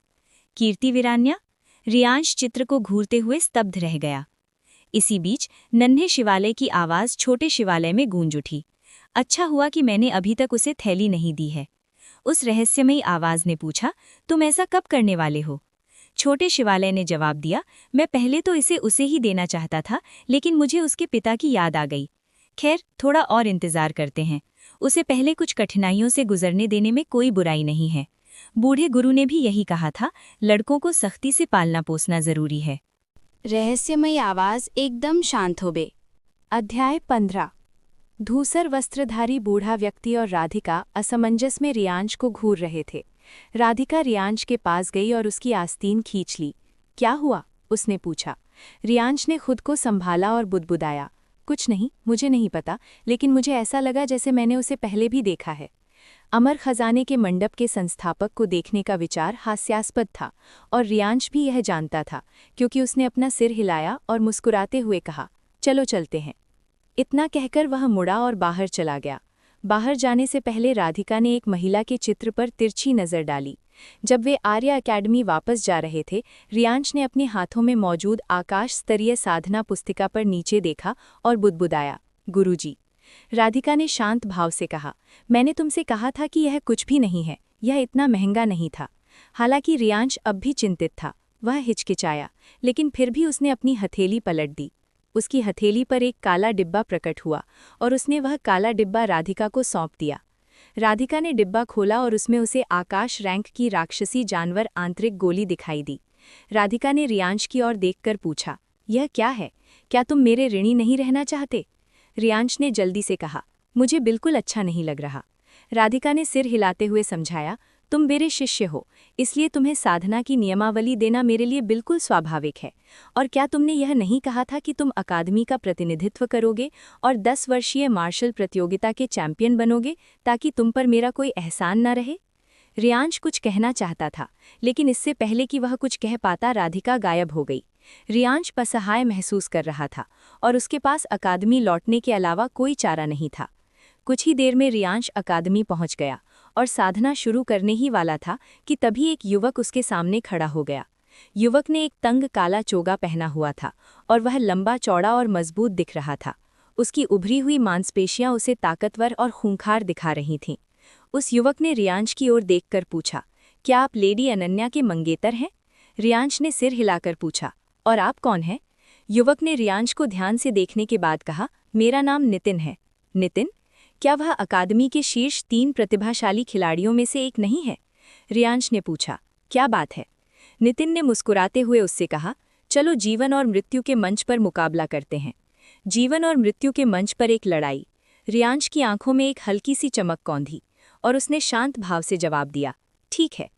S1: कीर्ति वीरान्या? रियांश चित्र को घूरते हुए स्तब्ध रह गया। इसी बीच नन्हे शिवालय की आवाज़ छोटे शिवालय में गूंज उठी। अच्छा हुआ कि मैंने अभी तक उसे थैली नहीं दी है। उस रहस्यमयी आवाज़ ने पूछा, तुम ऐसा कब करने वाले हो? छोटे शिवालय ने जवाब दिया, मैं पहले तो इसे उसे ही देना चाहता था, लेकिन मुझे उसके पिता की याद आ गई। खैर, थोड़ा और इंतजार करते हैं। उसे पहले कुछ कठिनाइयों से गुजरने देने में कोई बुराई नहीं है। बूढ़े गुरु ने भी यही कहा था, लड़कों को सख्ती से पालना पोसना जरूरी है।
S2: रहस्यमयी आवाज़ एकदम शांत हो गई। अध्याय 15। धूसर वस्त्रधारी बूढ़ा व्यक्ति और राधिका असमंजस में रियांश को घूर रहे थे। राधिका रियांश के पास गई और उसकी आस्तीन खींच ली। क्या हुआ? उसने पूछा। रियांश ने खुद को संभाला और बुदबुदाया, कुछ नहीं, मुझे नहीं पता, लेकिन मुझे ऐसा लगा जैसे मैंने उसे पहले भी देखा है। अमर खजाने के मंडप के संस्थापक को देखने का विचार हास्यास्पद था, और रियांश भी यह जानता था, क्योंकि उसने अपना सिर हिलाया और मुस्कुराते हुए कहा, चलो चलते हैं। इतना कहकर वह मुड़ा और बाहर चला गया। बाहर जाने से पहले राधिका ने एक महिला के चित्र पर तिरछी नज़र डाली। जब वे आर्य अकेडमी वापस जा रहे थे, रियांश ने अपने हाथों में मौजूद आकाश स्तरीय साधना पुस्तिका पर नीचे देखा और बुदबुदाया, गुरुजी। राधिका ने शांत भाव से कहा, मैंने तुमसे कहा था कि यह कुछ भी नहीं है, यह इतना महंगा नहीं था। हालांकि रियांश अब भी चिंतित था। वह हिचकिचाया, लेकिन फिर भी उसने अपनी हथेली पलट दी। उसकी हथेली पर एक काला डिब्बा प्रकट हुआ और उसने वह काला डिब्बा राधिका को सौंप दिया। राधिका ने डिब्बा खोला और उसमें उसे आकाश रैंक की राक्षसी जानवर आंतरिक गोली दिखाई दी। राधिका ने रियांश की ओर देखकर पूछा, यह क्या है? क्या तुम मेरे ऋणी नहीं रहना चाहते? रियांश ने जल्दी से कहा, मुझे बिल्कुल अच्छा नहीं लग रहा। राधिका ने सिर हिलाते हुए समझाया, तुम मेरे शिष्य हो, इसलिए तुम्हें साधना की नियमावली देना मेरे लिए बिल्कुल स्वाभाविक है। और क्या तुमने यह नहीं कहा था कि तुम अकादमी का प्रतिनिधित्व करोगे और 10 वर्षीय मार्शल प्रतियोगिता के चैंपियन बनोगे, ताकि तुम पर मेरा कोई एहसान न रहे? रियांश कुछ कहना चाहता था, लेकिन इससे पहले कि वह कुछ कह पाता राधिका गायब हो गई। रियांश असहाय महसूस कर रहा था और उसके पास अकादमी लौटने के अलावा कोई चारा नहीं था। कुछ ही देर में रियांश अकादमी पहुंच गया और साधना शुरू करने ही वाला था कि तभी एक युवक उसके सामने खड़ा हो गया। युवक ने एक तंग काला चोगा पहना हुआ था और वह लंबा चौड़ा और मजबूत दिख रहा था। उसकी उभरी हुई मांसपेशियां उसे ताकतवर और खूंखार दिखा रही थीं। उस युवक ने रियांश की ओर देखकर पूछा, क्या आप लेडी अनन्या के मंगेतर हैं? रियांश ने सिर हिलाकर पूछा, और आप कौन हैं? युवक ने रियांश को ध्यान से देखने के बाद कहा, मेरा नाम नितिन है। नितिन? क्या वह अकादमी के शीर्ष 3 प्रतिभाशाली खिलाड़ियों में से एक नहीं है? रियांश ने पूछा, क्या बात है? नितिन ने मुस्कुराते हुए उससे कहा, चलो जीवन और मृत्यु के मंच पर मुकाबला करते हैं। जीवन और मृत्यु के मंच पर एक लड़ाई। रियांश की आंखों में एक हल्की सी चमक कौंधी और उसने शांत भाव से जवाब दिया, ठीक है।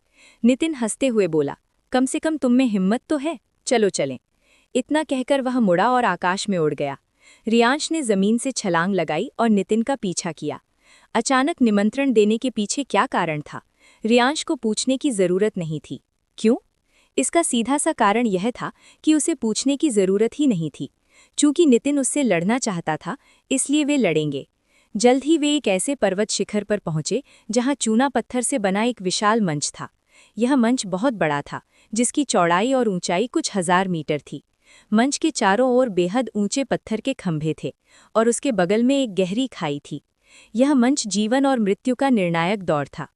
S2: नितिन हंसते हुए बोला, कम से कम तुम में हिम्मत तो है, चलो चलें। इतना कहकर वह मुड़ा और आकाश में उड़ गया। रियांश ने जमीन से छलांग लगाई और नितिन का पीछा किया। अचानक निमंत्रण देने के पीछे क्या कारण था? रियांश को पूछने की जरूरत नहीं थी। क्यों? इसका सीधा सा कारण यह था कि उसे पूछने की जरूरत ही नहीं थी। चूंकि नितिन उससे लड़ना चाहता था, इसलिए वे लड़ेंगे। जल्द ही वे एक ऐसे पर्वत शिखर पर पहुंचे जहां चूना पत्थर से बना एक विशाल मंच था। यह मंच बहुत बड़ा था, जिसकी चौड़ाई और ऊंचाई कुछ 1000 मीटर थी। मंच के चारों ओर बेहद ऊंचे पत्थर के खंभे थे और उसके बगल में एक गहरी खाई थी। यह मंच जीवन और मृत्यु का निर्णायक दौर था।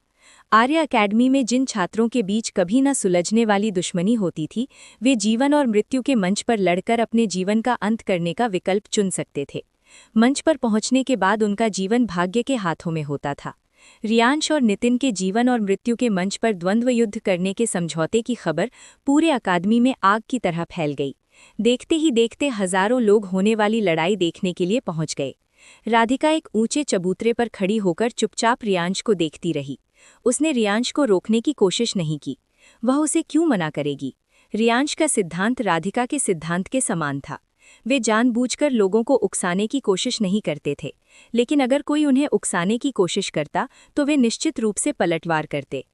S2: आर्या अकेडमी में जिन छात्रों के बीच कभी न सुलझने वाली दुश्मनी होती थी, वे जीवन और मृत्यु के मंच पर लड़कर अपने जीवन का अंत करने का विकल्प चुन सकते थे। मंच पर पहुंचने के बाद उनका जीवन भाग्य के हाथों में होता था। रियांश और नितिन के जीवन और मृत्यु के मंच पर द्वंद्व युद्ध करने के समझौते की खबर पूरे अकादमी में आग की तरह फैल गई। देखते ही देखते हजारों लोग होने वाली लड़ाई देखने के लिए पहुंच गए। राधिका एक ऊंचे चबूतरे पर खड़ी होकर चुपचाप रियांश को देखती रही। उसने रियांश को रोकने की कोशिश नहीं की। वह उसे क्यों मना करेगी? रियांश का सिद्धांत राधिका के सिद्धांत के समान था। वे जानबूझकर लोगों को उकसाने की कोशिश नहीं करते थे, लेकिन अगर कोई उन्हें उकसाने की कोशिश करता तो वे निश्चित रूप से पलटवार करते।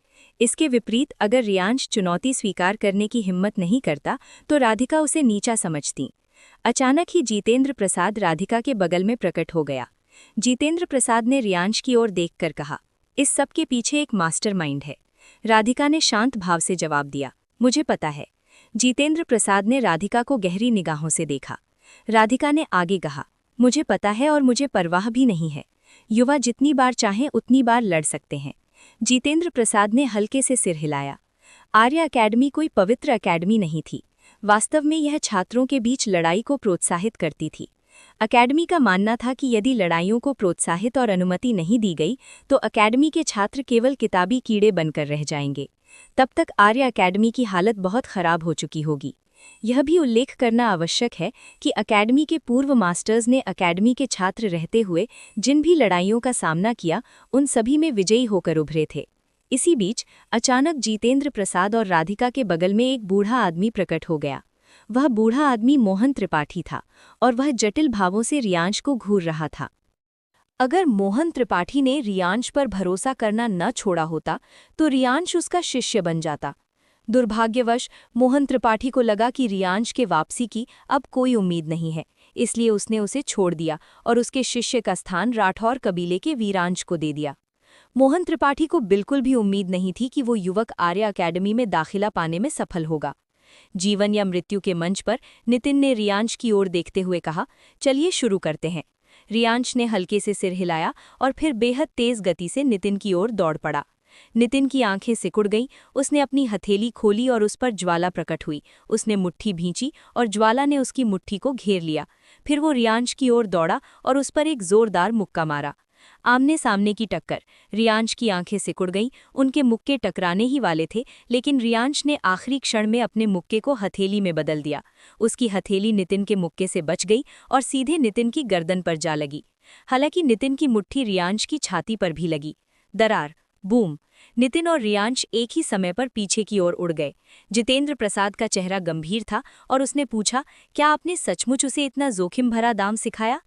S2: इसके विपरीत अगर रियांश चुनौती स्वीकार करने की हिम्मत नहीं करता तो राधिका उसे नीचा समझती। अचानक ही जितेंद्र प्रसाद राधिका के बगल में प्रकट हो गया। जितेंद्र प्रसाद ने रियांश की ओर देखकर कहा, इस सब के पीछे एक मास्टरमाइंड है। राधिका ने शांत भाव से जवाब दिया, मुझे पता है। जितेंद्र प्रसाद ने राधिका को गहरी निगाहों से देखा। राधिका ने आगे कहा, मुझे पता है और मुझे परवाह भी नहीं है। युवा जितनी बार चाहें उतनी बार लड़ सकते हैं। जितेंद्र प्रसाद ने हल्के से सिर हिलाया। आर्या अकेडमी कोई पवित्र अकेडमी नहीं थी। वास्तव में यह छात्रों के बीच लड़ाई को प्रोत्साहित करती थी। अकेडमी का मानना था कि यदि लड़ाइयों को प्रोत्साहित और अनुमति नहीं दी गई तो अकेडमी के छात्र केवल किताबी कीड़े बनकर रह जाएंगे। तब तक आर्या अकेडमी की हालत बहुत खराब हो चुकी होगी। यह भी उल्लेख करना आवश्यक है कि अकेडमी के पूर्व मास्टर्स ने अकेडमी के छात्र रहते हुए जिन भी लड़ाइयों का सामना किया, उन सभी में विजयी होकर उभरे थे। इसी बीच अचानक जितेंद्र प्रसाद और राधिका के बगल में एक बूढ़ा आदमी प्रकट हो गया। वह बूढ़ा आदमी मोहन त्रिपाठी था और वह जटिल भावों से रियांश को घूर रहा था।
S1: अगर मोहन त्रिपाठी ने रियांश पर भरोसा करना न छोड़ा होता तो रियांश उसका शिष्य बन जाता। दुर्भाग्यवश मोहन त्रिपाठी को लगा कि रियांश के वापसी की अब कोई उम्मीद नहीं है, इसलिए उसने उसे छोड़ दिया और उसके शिष्य का स्थान राठौर कबीले के वीरांश को दे दिया। मोहन त्रिपाठी को बिल्कुल भी उम्मीद नहीं थी कि वो युवक आर्या अकेडमी में दाखिला पाने में सफल होगा। जीवन या मृत्यु के मंच पर नितिन ने रियांश की ओर देखते हुए कहा, चलिए शुरू करते हैं। रियांश ने हल्के से सिर हिलाया और फिर बेहद तेज गति से नितिन की ओर दौड़ पड़ा। नितिन की आंखें सिकुड़ गईं। उसने अपनी हथेली खोली और उस पर ज्वाला प्रकट हुई। उसने मुट्ठी भींची और ज्वाला ने उसकी मुट्ठी को घेर लिया। फिर वो रियांश की ओर दौड़ा और उस पर एक जोरदार मुक्का मारा। आमने सामने की टक्कर। रियांश की आंखें सिकुड़ गईं। उनके मुक्के टकराने ही वाले थे, लेकिन रियांश ने आखिरी क्षण में अपने मुक्के को हथेली में बदल दिया। उसकी हथेली नितिन के मुक्के से बच गई और सीधे नितिन की गर्दन पर जा लगी। हालांकि नितिन की मुट्ठी रियांश की छाती पर भी लगी। दरार, बूम। नितिन और रियांश एक ही समय पर पीछे की ओर उड़ गए। जितेंद्र प्रसाद का चेहरा गंभीर था और उसने पूछा, क्या आपने सचमुच उसे इतना जोखिम भरा दाम सिखाया?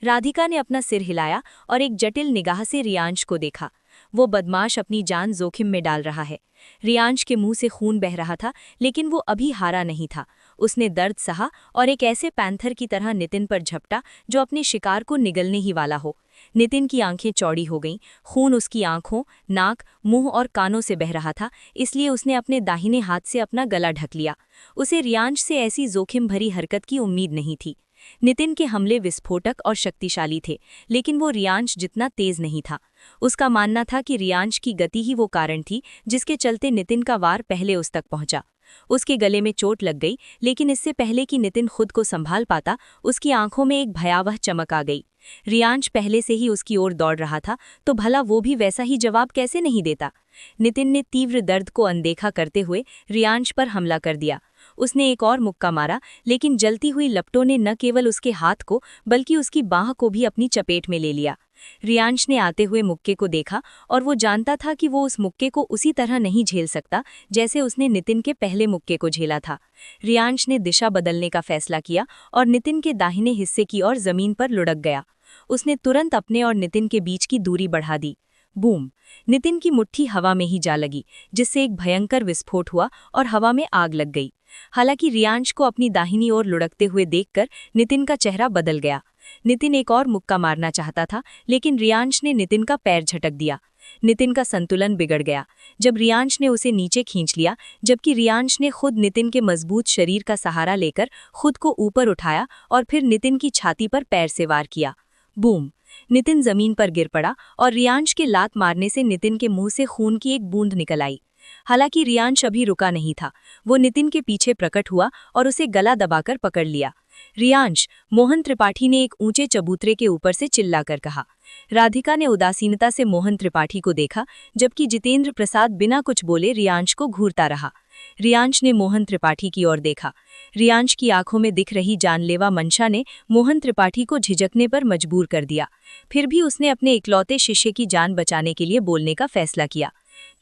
S1: राधिका ने अपना सिर हिलाया और एक जटिल निगाह से रियांश को देखा। वो बदमाश अपनी जान जोखिम में डाल रहा है। रियांश के मुंह से खून बह रहा था, लेकिन वो अभी हारा नहीं था। उसने दर्द सहा और एक ऐसे पैंथर की तरह नितिन पर झपटा जो अपने शिकार को निगलने ही वाला हो। नितिन की आंखें चौड़ी हो गईं, खून उसकी आंखों, नाक, मुंह और कानों से बह रहा था, इसलिए उसने अपने दाहिने हाथ से अपना गला ढक लिया। उसे रियांश से ऐसी जोखिम भरी हरकत की उम्मीद नहीं थी। नितिन के हमले विस्फोटक और शक्तिशाली थे, लेकिन वो रियांश जितना तेज नहीं था। उसका मानना था कि रियांश की गति ही वो कारण थी जिसके चलते नितिन का वार पहले उस तक पहुंचा। उसके गले में चोट लग गई, लेकिन इससे पहले कि नितिन खुद को संभाल पाता, उसकी आंखों में एक भयावह चमक आ गई। रियांश पहले से ही उसकी ओर दौड़ रहा था, तो भला वो भी वैसा ही जवाब कैसे नहीं देता। नितिन ने तीव्र दर्द को अनदेखा करते हुए रियांश पर हमला कर दिया। उसने एक और मुक्का मारा, लेकिन जलती हुई लपटों ने न केवल उसके हाथ को बल्कि उसकी बाह को भी अपनी चपेट में ले लिया। रियांश ने आते हुए मुक्के को देखा और वो जानता था कि वो उस मुक्के को उसी तरह नहीं झेल सकता जैसे उसने नितिन के पहले मुक्के को झेला था। रियांश ने दिशा बदलने का फैसला किया और नितिन के दाहिने हिस्से की ओर जमीन पर लुढ़क गया। उसने तुरंत अपने और नितिन के बीच की दूरी बढ़ा दी। बूम! नितिन की मुट्ठी हवा में ही जा लगी, जिससे एक भयंकर विस्फोट हुआ और हवा में आग लग गई। हालांकि रियांश को अपनी दाहिनी ओर लुढ़कते हुए देखकर नितिन का चेहरा बदल गया। नितिन एक और मुक्का मारना चाहता था, लेकिन रियांश ने नितिन का पैर झटक दिया। नितिन का संतुलन बिगड़ गया जब रियांश ने उसे नीचे खींच लिया, जबकि रियांश ने खुद नितिन के मजबूत शरीर का सहारा लेकर खुद को ऊपर उठाया और फिर नितिन की छाती पर पैर से वार किया। बूम! नितिन जमीन पर गिर पड़ा और रियांश के लात मारने से नितिन के मुंह से खून की एक बूंद निकल आई। हालांकि रियांश अभी रुका नहीं था। वो नितिन के पीछे प्रकट हुआ और उसे गला दबाकर पकड़ लिया। रियांश! मोहन त्रिपाठी ने एक ऊंचे चबूतरे के ऊपर से चिल्लाकर कहा। राधिका ने उदासीनता से मोहन त्रिपाठी को देखा, जबकि जितेंद्र प्रसाद बिना कुछ बोले रियांश को घूरता रहा। रियांश ने मोहन त्रिपाठी की ओर देखा। रियांश की आंखों में दिख रही जानलेवा मंशा ने मोहन त्रिपाठी को झिझकने पर मजबूर कर दिया। फिर भी उसने अपने इकलौते शिष्य की जान बचाने के लिए बोलने का फैसला किया।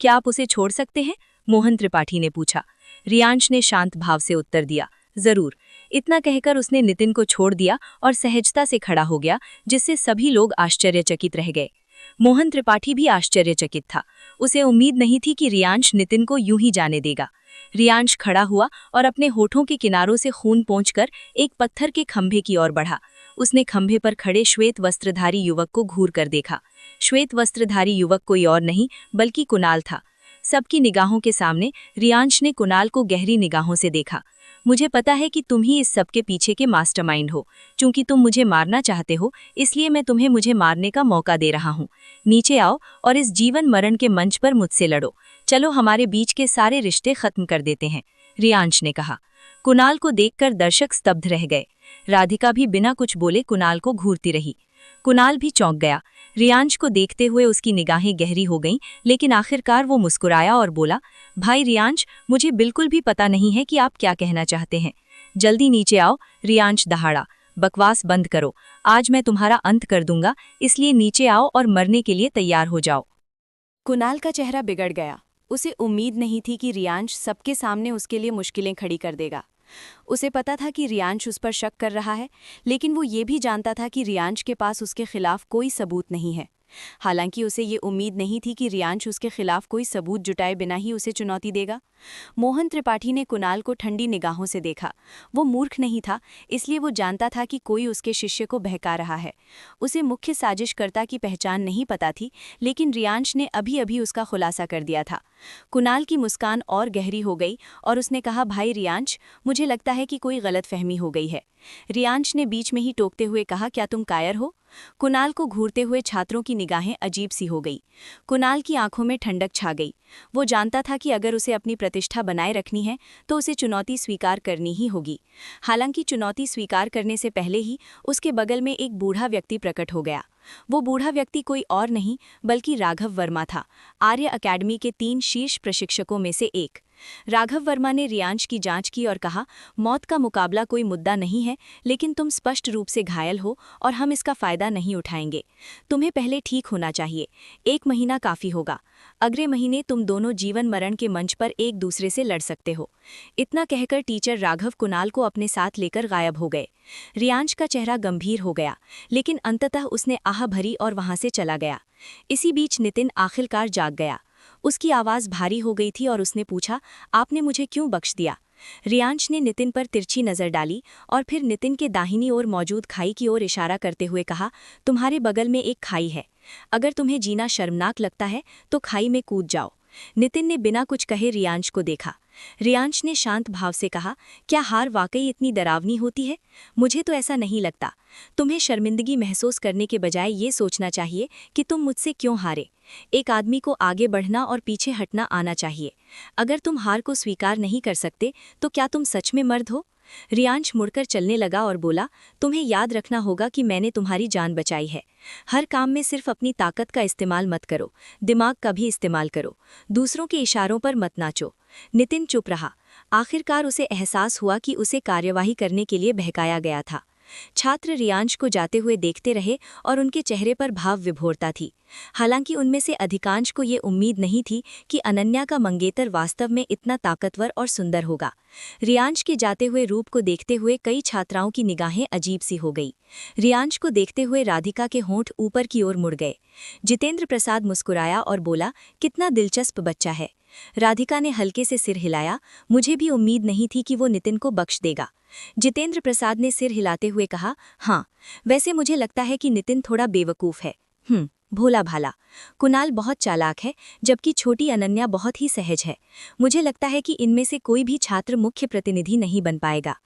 S1: क्या आप उसे छोड़ सकते हैं? मोहन त्रिपाठी ने पूछा। रियांश ने शांत भाव से उत्तर दिया, जरूर। इतना कहकर उसने नितिन को छोड़ दिया और सहजता से खड़ा हो गया, जिससे सभी लोग आश्चर्यचकित रह गए। मोहन त्रिपाठी भी आश्चर्यचकित था। उसे उम्मीद नहीं थी कि रियांश नितिन को यूं ही जाने देगा। रियांश खड़ा हुआ और अपने होठों के किनारों से खून पोंछकर एक पत्थर के खंभे की ओर बढ़ा। उसने खंभे पर खड़े श्वेत वस्त्रधारी युवक को घूर कर देखा। श्वेत वस्त्रधारी युवक कोई और नहीं बल्कि कुणाल था। सबकी निगाहों के सामने रियांश ने कुणाल को गहरी निगाहों से देखा। मुझे पता है कि तुम ही इस सब के पीछे के मास्टरमाइंड हो। चूंकि तुम मुझे मारना चाहते हो, इसलिए मैं तुम्हें मुझे मारने का मौका दे रहा हूँ। नीचे आओ और इस जीवन मरण के मंच पर मुझसे लड़ो। चलो हमारे बीच के सारे रिश्ते खत्म कर देते हैं, रियांश ने कहा। कुणाल को देखकर दर्शक स्तब्ध रह गए। राधिका भी बिना कुछ बोले कुणाल को घूरती रही। कुणाल भी चौंक गया। रियांश को देखते हुए उसकी निगाहें गहरी हो गईं, लेकिन आखिरकार वो मुस्कुराया और बोला, भाई रियांश, मुझे बिल्कुल भी पता नहीं है कि आप क्या कहना चाहते हैं। जल्दी नीचे आओ, रियांश दहाड़ा। बकवास बंद करो, आज मैं तुम्हारा अंत कर दूंगा, इसलिए नीचे आओ और मरने के लिए तैयार हो जाओ।
S2: कुणाल का चेहरा बिगड़ गया। उसे उम्मीद नहीं थी कि रियांश सबके सामने उसके लिए मुश्किलें खड़ी कर देगा। उसे पता था कि रियांश उस पर शक कर रहा है, लेकिन वो ये भी जानता था कि रियांश के पास उसके खिलाफ कोई सबूत नहीं है। हालांकि उसे ये उम्मीद नहीं थी कि रियांश उसके खिलाफ कोई सबूत जुटाए बिना ही उसे चुनौती देगा। मोहन त्रिपाठी ने कुणाल को ठंडी निगाहों से देखा। वो मूर्ख नहीं था, इसलिए वो जानता था कि कोई उसके शिष्य को बहका रहा है। उसे मुख्य साजिशकर्ता की पहचान नहीं पता थी, लेकिन रियांश ने अभी अभी उसका खुलासा कर दिया था। कुणाल की मुस्कान और गहरी हो गई और उसने कहा, भाई रियांश, मुझे लगता है कि कोई गलतफहमी हो गई है। रियांश ने बीच में ही टोकते हुए कहा, क्या तुम कायर हो? कुणाल को घूरते हुए छात्रों की निगाहें अजीब सी हो गई। कुणाल की आंखों में ठंडक छा गई। वो जानता था कि अगर उसे अपनी प्रतिष्ठा बनाए रखनी है तो उसे चुनौती स्वीकार करनी ही होगी। हालांकि चुनौती स्वीकार करने से पहले ही उसके बगल में एक बूढ़ा व्यक्ति प्रकट हो गया। वो बूढ़ा व्यक्ति कोई और नहीं बल्कि राघव वर्मा था, आर्य अकेडमी के 3 शीर्ष प्रशिक्षकों में से एक। राघव वर्मा ने रियांश की जांच की और कहा, मौत का मुकाबला कोई मुद्दा नहीं है, लेकिन तुम स्पष्ट रूप से घायल हो और हम इसका फायदा नहीं उठाएंगे। तुम्हें पहले ठीक होना चाहिए। 1 महीना काफी होगा। अगले महीने तुम दोनों जीवन मरण के मंच पर एक दूसरे से लड़ सकते हो। इतना कहकर टीचर राघव कुणाल को अपने साथ लेकर गायब हो गए। रियांश का चेहरा गंभीर हो गया, लेकिन अंततः उसने आह भरी और वहां से चला गया। इसी बीच नितिन आखिरकार जाग गया। उसकी आवाज़ भारी हो गई थी और उसने पूछा, आपने मुझे क्यों बख्श दिया? रियांश ने नितिन पर तिरछी नजर डाली और फिर नितिन के दाहिनी ओर मौजूद खाई की ओर इशारा करते हुए कहा, तुम्हारे बगल में एक खाई है। अगर तुम्हें जीना शर्मनाक लगता है तो खाई में कूद जाओ। नितिन ने बिना कुछ कहे रियांश को देखा। रियांश ने शांत भाव से कहा, क्या हार वाकई इतनी डरावनी होती है? मुझे तो ऐसा नहीं लगता। तुम्हें शर्मिंदगी महसूस करने के बजाय ये सोचना चाहिए कि तुम मुझसे क्यों हारे। एक आदमी को आगे बढ़ना और पीछे हटना आना चाहिए। अगर तुम हार को स्वीकार नहीं कर सकते तो क्या तुम सच में मर्द हो? रियांश मुड़कर चलने लगा और बोला, तुम्हें याद रखना होगा कि मैंने तुम्हारी जान बचाई है। हर काम में सिर्फ अपनी ताकत का इस्तेमाल मत करो, दिमाग का भी इस्तेमाल करो। दूसरों के इशारों पर मत नाचो। नितिन चुप रहा। आखिरकार उसे एहसास हुआ कि उसे कार्यवाही करने के लिए बहकाया गया था। छात्र रियांश को जाते हुए देखते रहे और उनके चेहरे पर भाव विभोरता थी। हालांकि उनमें से अधिकांश को ये उम्मीद नहीं थी कि अनन्या का मंगेतर वास्तव में इतना ताकतवर और सुंदर होगा। रियांश के जाते हुए रूप को देखते हुए कई छात्राओं की निगाहें अजीब सी हो गई। रियांश को देखते हुए राधिका के होंठ ऊपर की ओर मुड़ गए। जितेंद्र प्रसाद मुस्कुराया और बोला, कितना दिलचस्प बच्चा है। राधिका ने हल्के से सिर हिलाया। मुझे भी उम्मीद नहीं थी कि वो नितिन को बख्श देगा। जितेंद्र प्रसाद ने सिर हिलाते हुए कहा, हाँ, वैसे मुझे लगता है कि नितिन थोड़ा बेवकूफ़ है। भोला भाला। कुणाल बहुत चालाक है, जबकि छोटी अनन्या बहुत ही सहज है। मुझे लगता है कि इनमें से कोई भी छात्र मुख्य प्रतिनिधि नहीं बन पाएगा।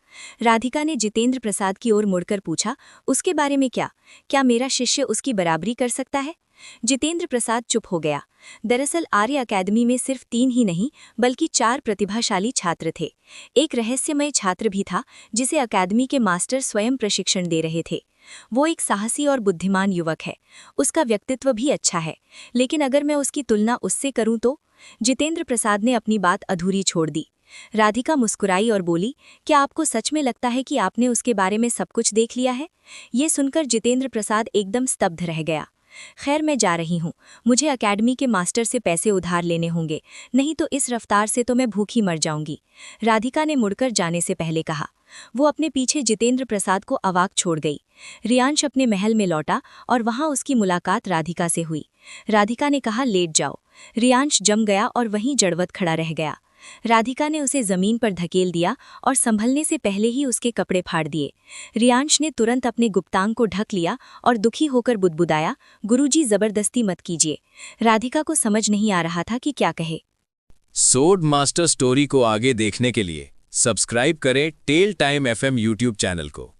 S2: राधिका ने जितेंद्र प्रसाद की ओर मुड़कर पूछा, उसके बारे में क्या मेरा शिष्य उसकी बराबरी कर सकता है? जितेंद्र प्रसाद चुप हो गया। दरअसल आर्य अकेडमी में सिर्फ 3 ही नहीं बल्कि 4 प्रतिभाशाली छात्र थे। एक रहस्यमय छात्र भी था जिसे अकेडमी के मास्टर स्वयं प्रशिक्षण दे रहे थे। वो एक साहसी और बुद्धिमान युवक है। उसका व्यक्तित्व भी अच्छा है, लेकिन अगर मैं उसकी तुलना उससे करूं तो? जितेंद्र प्रसाद ने अपनी बात अधूरी छोड़ दी। राधिका मुस्कुराई और बोली, क्या आपको सच में लगता है कि आपने उसके बारे में सब कुछ देख लिया है? ये सुनकर जितेंद्र प्रसाद एकदम स्तब्ध रह गया। खैर, मैं जा रही हूँ। मुझे अकेडमी के मास्टर से पैसे उधार लेने होंगे, नहीं तो इस रफ्तार से तो मैं भूखी मर जाऊंगी। राधिका ने मुड़कर जाने से पहले कहा। वो अपने पीछे जितेंद्र प्रसाद को अवाक छोड़ गई। रियांश अपने महल में लौटा और वहां उसकी मुलाकात राधिका से हुई। राधिका ने कहा, लेट जाओ। रियांश जम गया और वहीं जड़वत खड़ा रह गया। राधिका ने उसे जमीन पर धकेल दिया और संभलने से पहले ही उसके कपड़े फाड़ दिए। रियांश ने तुरंत अपने गुप्तांग को ढक लिया और दुखी होकर बुदबुदाया, गुरुजी जबरदस्ती मत कीजिए। राधिका को समझ नहीं आ रहा था कि क्या कहे।
S3: सोड मास्टर स्टोरी को आगे देखने के लिए सब्सक्राइब करें tell time FM YouTube channel को।